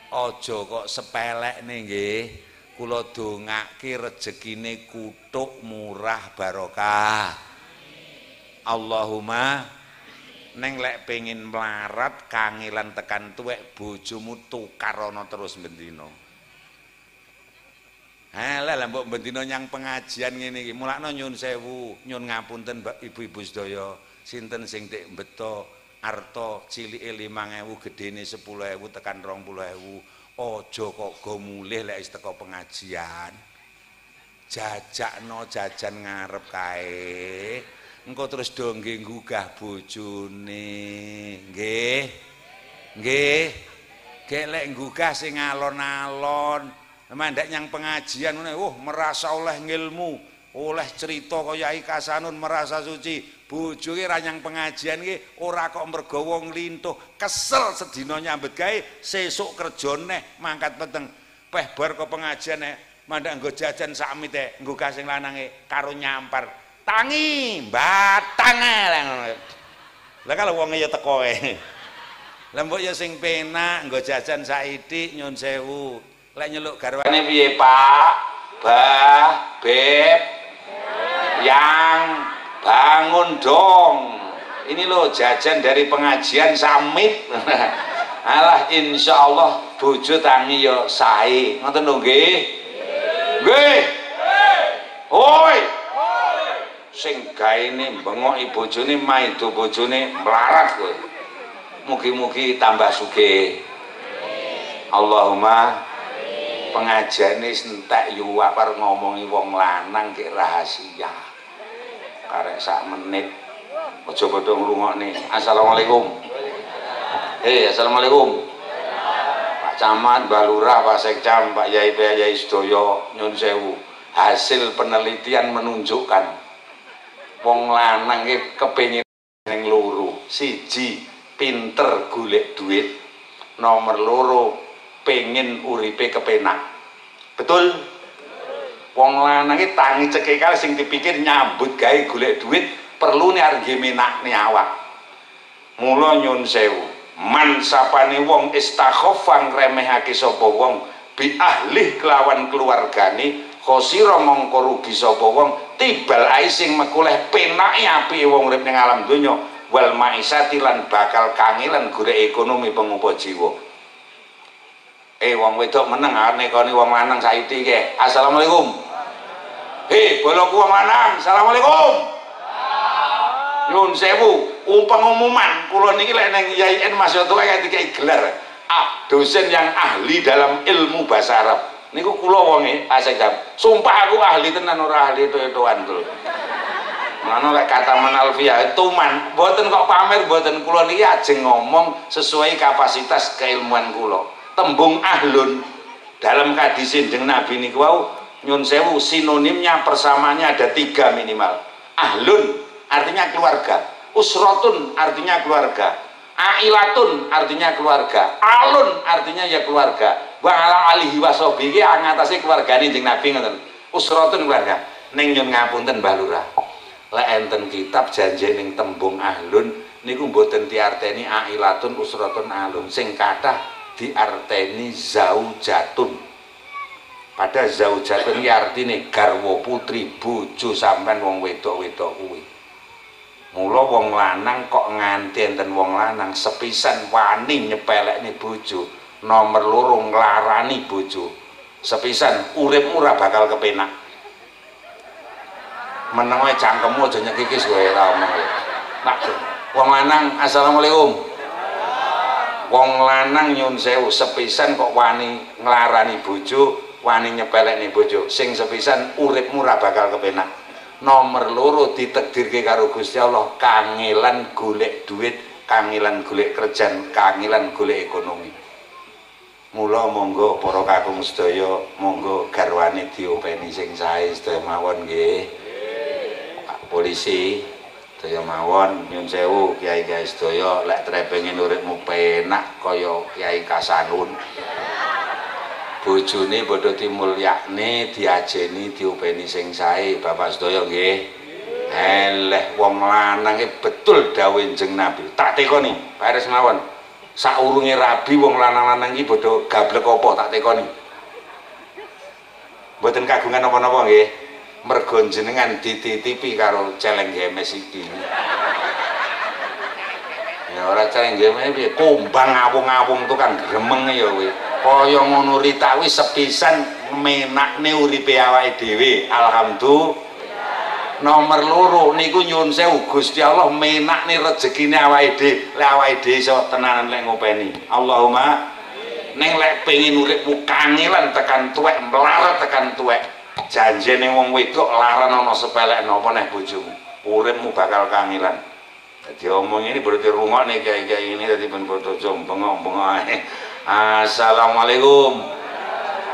Aja kok sepelekne nggih. Kula dongake rezekine kutuk murah barokah. Allahumma. Neng lek pengin melarat kangelan tekan tuwek bojomu tukar ana terus bendina. Lah mbok bendina nyang pengajian ngene iki mulakno nyun sewu, nyun ngapunten ibu-ibu sedaya. Sinten sing tek beto arta cilike 5.000 gedene 10.000 tekan 20.000. Aja kok go mulih lek wis teko pengajian. Jajakno jajan ngarep kae. Engko terus do nggih nggugah bojone. Nggih. Nggih. Gek lek nggugah sing alon-alon. Mandek nyang pengajian ngene, merasa oleh ngilmu, oleh cerita kaya Kyai Kasanun merasa suci. Bojo ki ra nyang pengajian ki ora kok mergo wong lintuh, kesel sedina nyambet gawe, sesuk kerja neh mangkat peteng. Peh bar kok pengajian mandak nggo jajan sakmite nggo kasing lanange karo nyampar tangi batang ngono. Lah kalau wonge ya teko ae. Lah mbok ya sing penak nggo jajan saithik nyun sewu. Lek nyeluk garwane piye, Pak? Bah, Beb. Yang bangun dong. Ini loh jajan dari pengajian samit. Alah insyaallah bojo tangi ya sae. Ngoten lho nggih. Nggih. Hoi. Sing gaene bengoki bojone maido bojone melarat kowe. Mugi-mugi tambah sugih. Allahumma pengajiane entek yo apar ngomongi wong lanang ki rahasia. Karek sak menit aja padha ngrungokne. Assalamualaikum. Assalamualaikum. Pak Camat, Mbah Lurah, Pak Sekcam, Pak Yai Yai sedaya nyun sewu. Hasil penelitian menunjukkan wong lanang ki kepengin ning loro. Siji, pinter golek duit. Nomor loro, pengen uripe kepenak. Betul? Wong lanang ki tangi cekekal sing dipikir nyambut gawe golek duit perlu nih arep menakne awak. Mula nyun sewu, man sapane wong istakhofang remehake sapa wong bi ahli kelawan keluargane khosira mongko rugi sapa wong tibal ae sing mekuleh penake apike wong urip ning alam donya wal maisati lan bakal kangelan golek ekonomi pengupa jiwa. Wong wedok meneng nekoni wong lanang saiki iki. Assalamualaikum. Bolongku wong lanang. Assalamualaikum. Nyun sewu, pengumuman kula niki lek ning YIN Mas Yoto kaya dikai gelar dosen yang ahli dalam ilmu bahasa Arab. Niku kula wonge Asekam. Sumpah aku ahli tenan ora ahli itu-ituan to. Ngono lek kata Manalfiah itu man, mboten kok pamer mboten kula niki ajeng ngomong sesuai kapasitas keilmuan kula. Tembung ahlun dalam hadis jeneng Nabi niku wau nyun sewu sinonimnya persamaannya ada 3 minimal. Ahlun artinya keluarga, usratun artinya keluarga, ailatun artinya keluarga, alun artinya ya keluarga. Wa ala alihi washabihi angatase keluargane jeneng Nabi ngoten. Usratun keluarga. Ning nyun ngapunten Mbah Lurah. Lek enten kitab janji ning tembung ahlun niku mboten diarteni ailatun usratun alun. Sing kathah diarteni zaujatun. Pada zaujatun iki artine garwa putri bojo sampean wong wedok-wedok kuwi. Mula wong lanang kok nganti enten wong lanang sepisan wani nyepelekne bojo, nomor loro nglarani bojo. Sepisan uripmu ora bakal kepenak. Meneng wae cangkemmu aja nyekikis wae ra omong. Nak wong lanang assalamualaikum. Wong lanang nyun sewu sepisan kok wani nglarani bojo, wani nyepelekne bojo. Sing sepisan uripmu ora bakal kepenak. Nomor loro ditakdirke karo Gusti Allah kangelan golek duit, kangelan golek kerjaan, kangelan golek ekonomi. Mula monggo para kakung sedaya, monggo garwane diopeni sing sae sedaya mawon nggih. Pak Polisi sedaya mawon nyun sewu kiai-kiai sedaya lek trepengin uripmu penak kaya Kiai Kasanun. Bojone padha dimulyakne, diajeni, diopeni sing sae, Bapak sedaya nggih. Eleh wong lanang iki betul dawuh jeneng Nabi. Tak tekoni, baris mawon. Saurunge rabi wong lanang-lanang iki padha gablek apa tak tekoni. Mboten kagungan apa-apa nggih. Mergo jenengan dititipi karo celeng gemes iki. Ya ora celeng gemes piye? Kumbang ngawung-ngawung tukang gremeng ya kowe. Kaya ngono ritawi sepisan menakne uripe awake dhewe. Alhamdulillah. Nomor loro niku nyuwun sewu Gusti Allah menakne rezekine awake dhewe. Lek awake dhewe iso tenanan lek ngopeni. Allahumma ning lek pengin uripmu kangelan tekan tuwek, melarat tekan tuwek. Janjene wong wedok laran ana sepelek napa neh bojomu. Uripmu bakal kangelan. Dadi omong ini berarti rungokne kiai-kiai ini dadi ben foto jombeng-bengok ae. Assalamualaikum.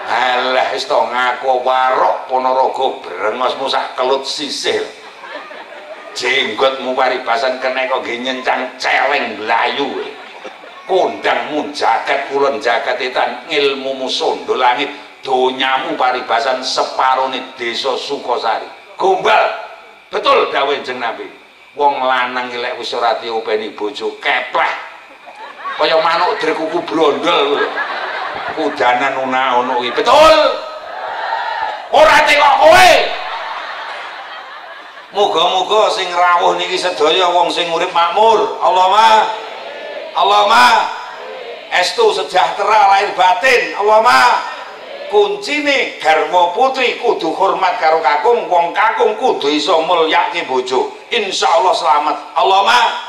Alah wis to ngaku warok Ponorogo brengosmu sak kelut sisir. Jenggotmu paribasan kena kok nggih nyencang celeng blayu. Kondangmu jagat kulon jagat etan, ilmumu sondo langit, donyamu paribasan separone desa Sukosari. Gombal. Betul dawuh Kanjeng Nabi. Wong lanang iki lek wis ora diopeni bojo kepleh. Kaya manuk drekuku brondol lho. Kudanan ono iki. Betul. Ora teko kowe. Muga-muga sing rawuh niki sedaya wong sing urip makmur. Allahumma estu sejahtera lahir batin. Allahumma kuncine garwa putri kudu hormat karo kakung, wong kakung kudu iso mulyake bojo. Insyaallah selamat. Allahumma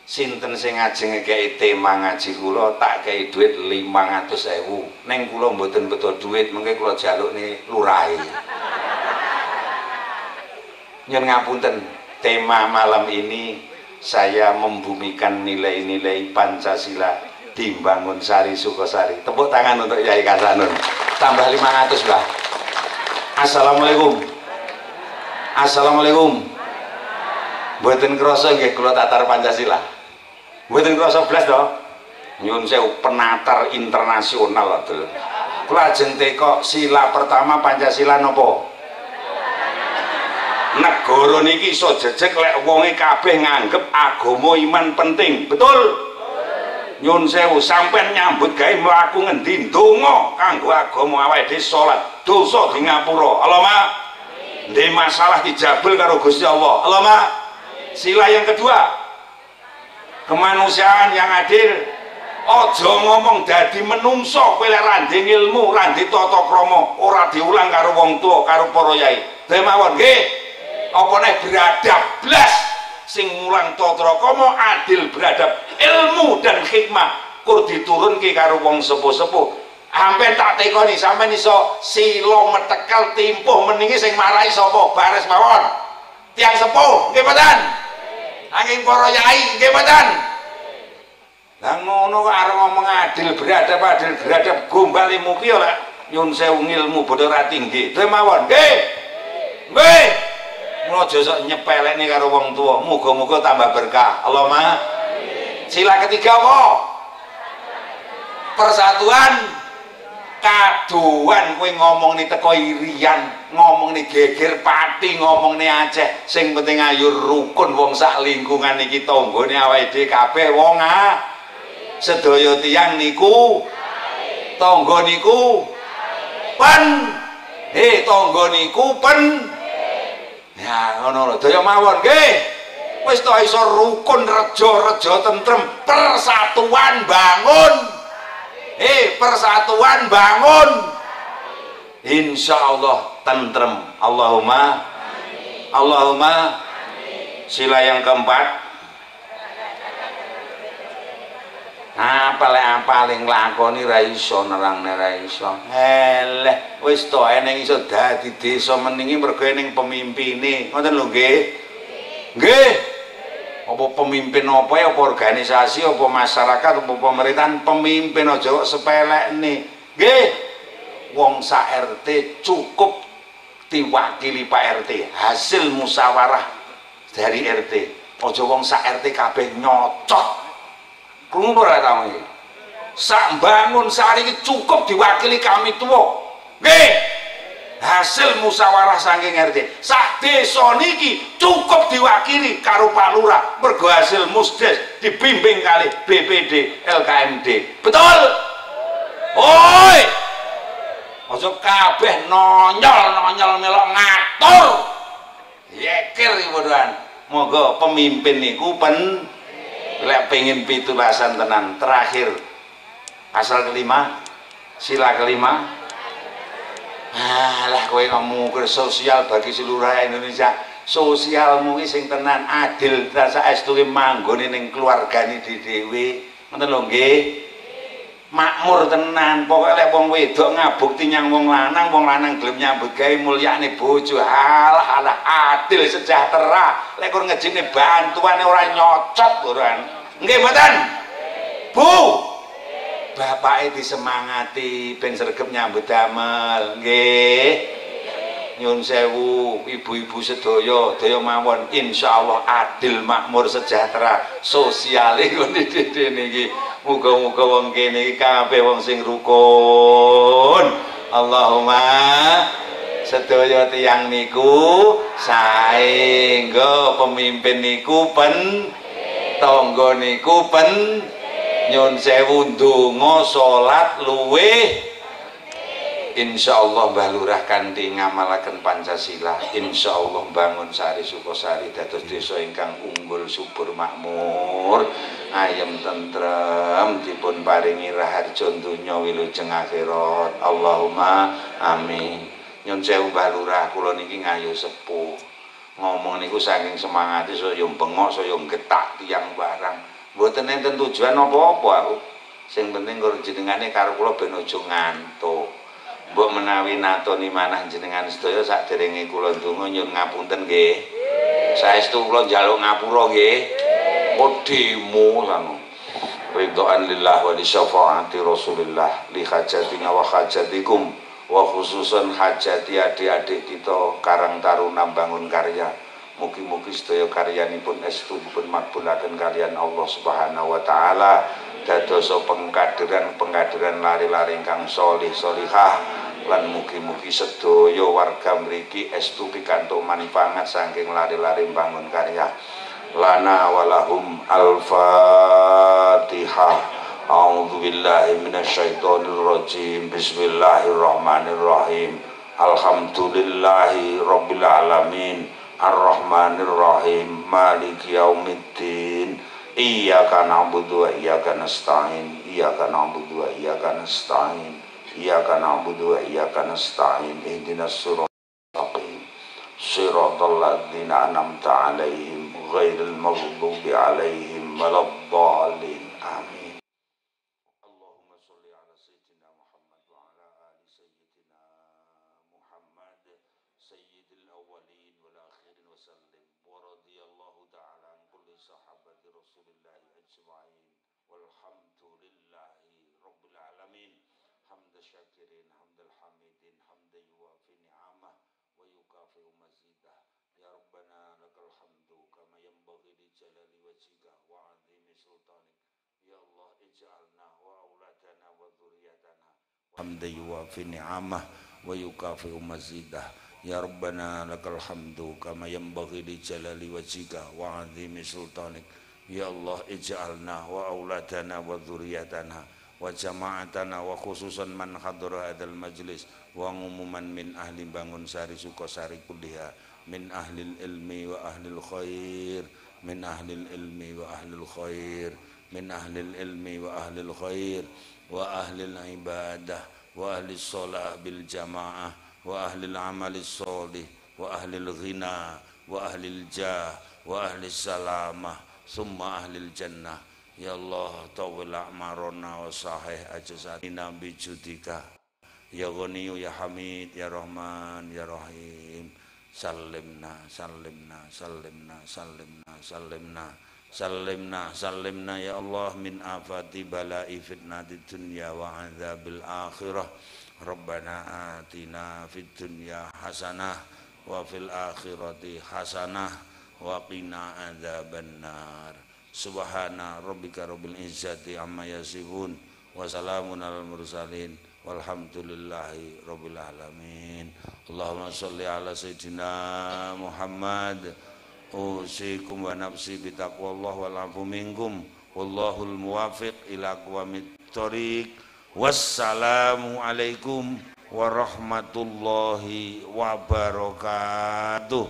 sinten sing ngajeng ngekeki tema ngaji kula tak kei dhuwit 500.000. Ning kula mboten beto dhuwit, mengke kula jalukne lurahe. Nyun ngapunten, tema malam ini saya membumikan nilai-nilai Pancasila di Bangun Sari Sukosari. Tepuk tangan untuk Yai Kasanun. Tambah 500 lah. Assalamualaikum. Assalamualaikum. Mboten krasa nggih kula tatar Pancasila. Mboten krasa blas to. Nyun sewu penatar internasional lho. Kula ajeng teko sila pertama Pancasila napa? Negara niki iso jejeg lek wonge kabeh nganggep agama iman penting. Betul? Nyun sewu sampean nyambut gawe mlaku ngendi ndonga kanggo agama awake dhewe salat dosa di ngapura. Allahumma ndek masalah dijabel karo Gusti Allah. Allahumma. Sila yang kedua, kemanusiaan yang adil. Aja ngomong dadi menungso kowe lek ra ndek ilmu, ra ndek tata krama, ora diulang karo wong tua, karo para yai. Nggih mawon nggih. Apa nek beradab blas sing mulang tata krama adil beradab ilmu dan hikmah kur diturunke karo wong sepuh-sepuh. Ampen tak tekoni sampean iso sila metekel timpuh meningi sing marai sapa? Baris mawon. Tiang sepuh nggih mboten? Anging para yai nggih mboten? Lah ngono kok arep ngomong adil beradab gombal ilmu ki ora nyun sewu ilmu bodho ra tinggi. Nggih mawon nggih. Nggih. Mula aja sok nyepelekne karo wong tua. Muga-muga tambah berkah. Allahumma. Sila ketiga apa? Persatuan. Kaduan kowe ngomong ni teko irian, ngomong ni geger pati, ngomong ni Aceh. Sing penting ayo rukun wong sak lingkungan iki tanggane awake dhewe kabeh wong sedaya tiyang niku tangga niku pen. Tangga niku pen. Ya ngono lho, daya mawon nggih. Wis to iso rukun reja tentrem, persatuan bangun. Persatuan bangun. Insyaallah tentrem. Allahumma. Allahumma. Sila yang keempat. Paling nglakoni ra iso nerangne ra iso. Eleh, wis to eneng iso dadi desa meningi mergo eneng pemimpine. Ngoten lho nggih. Nggih. Apa pemimpin apa ya, apa organisasi, apa masyarakat, apa pemerintahan, pemimpin aja kok sepelekne. Nggih. Wong sak RT cukup diwakili Pak RT, hasil musyawarah dari RT. Aja wong sak RT kabeh nyocot. Krungu ora ta iki? Sak Bangun Sari iki cukup diwakili kami tua. Nggih. Hasil musyawarah saking RT. Sak desa niki cukup diwakili karo Pak Lurah. Mergo hasil musdes dibimbing kali BPD LKMD. Betul? Oi. Aja kabeh nonyol melok ngatur. Yekir iki bodohan. Moga pemimpin niku lek pengen pitulasan tenan. Terakhir pasal kelima, sila kelima. Lah kowe ngomong ke sosial bagi seluruh Indonesia. Sosialmu iki sing tenan adil saestu ki manggone ning keluargane dhewe. Ngoten lho nggih. Makmur tenan. Pokoke lek wong wedok ngabukti nyang wong lanang gelem nyambut gawe mulyane bojo. Alah adil sejahtera. Lek kur ngejine bantuane ora nyocot ora. Nggih mboten? Bu. Bapake disemangati ben sregep nyambut damel. Nggih. Nyun sewu ibu-ibu sedaya daya mawon insyaallah adil makmur sejahtera sosiale ngene dene iki. Muga-muga wong kene iki kabeh wong sing rukun. Allahumma sedaya tiyang niku saengga pemimpin niku tangga niku nyun sewu ndonga salat luweh insyaallah Mbah Lurah kanthi ngamalaken Pancasila insyaallah bangun Sari Sukosari dados desa ingkang unggul subur makmur ayem tentrem dipun paringi raharja donya wilujeng akhirat Allahumma amin. Nyun sewu Mbah Lurah kula niki ngayu sepuh ngomong niku saking semangate saya bengok saya getak tiyang barang mboten enten tujuan apa-apa aku sing penting karo jenengane karo kula ben aja ngantuk mbok menawi natoni manah jenengan sedaya saderenge kula ndonga nyun ngapunten nggih saestu kula njaluk ngapura nggih demo sanu ridhaan lillah wa li syafaati rasulillah li hajatina wa hajatikum wa khususan hajati adik-adik kita Karang Taruna Bangun Karya mugi-mugi sedaya karyanipun estu dipun makbulaken kalian Allah Subhanahu wa taala dadosa pengkaderan lari-lari ingkang sholih sholihah lan mugi-mugi sedaya warga mriki estu pikantuk manfaat saking lari-lari Bangun Karya lana walahum al-fatihah. A'udzu billahi minasyaitonir rajim. Bismillahirrahmanirrahim. Alhamdulillahi rabbil alamin. Ar-Rahmanir Rahim. Maliki yaumiddin. Iyyaka na'budu wa iyyaka nasta'in. Iyyaka na'budu wa iyyaka nasta'in. Iyyaka na'budu wa iyyaka nasta'in. Ihdinas siratal mustaqim. Shiratal ladzina an'amta 'alaihim ghairil maghdubi 'alaihim waladdallin. Amin. Hamdan yuwafi ni'amah wa yukafi'u mazidah ya Rabbana lakal hamdu kama yanbaghi li jalali wajhika wa 'azimi sultanik ya Allah ij'alna wa auladana wa dzurriyyatana wa jama'atana wa khususan man hadara hadzal majlis wa umuman min ahli Bangun Sari Sukosari kulliha min ahlil ilmi wa ahlil khair min ahlil ilmi wa ahlil khair min ahlil ilmi wa ahlil khair wa ahlil ibadah wa ahlis sholah bil jamaah wa ahlil amalis sholih wa ahlil ghina wa ahlil jah wa ahlis salamah summa ahlil jannah ya Allah tawil a'marona wa sahih ajzatina bi judika ya ghaniyu ya hamid ya rahman ya rahim sallimna sallimna sallimna sallimna sallimna sallimna sallimna ya Allah min afati bala'i fitnati dunya wa adzabil akhirah Rabbana atina fid dunya hasanah wa fil akhirati hasanah wa qina adzabannar subhana rabbika rabbil izzati amma yasifun wa salamun alal mursalin walhamdulillahi rabbil alamin. Allahumma sholli ala sayyidina Muhammad. Usikum wa nafsi bitaqwallah wal afu minkum wallahul muwafiq ila aqwamit thoriq. Wassalamu alaikum warahmatullahi wabarakatuh.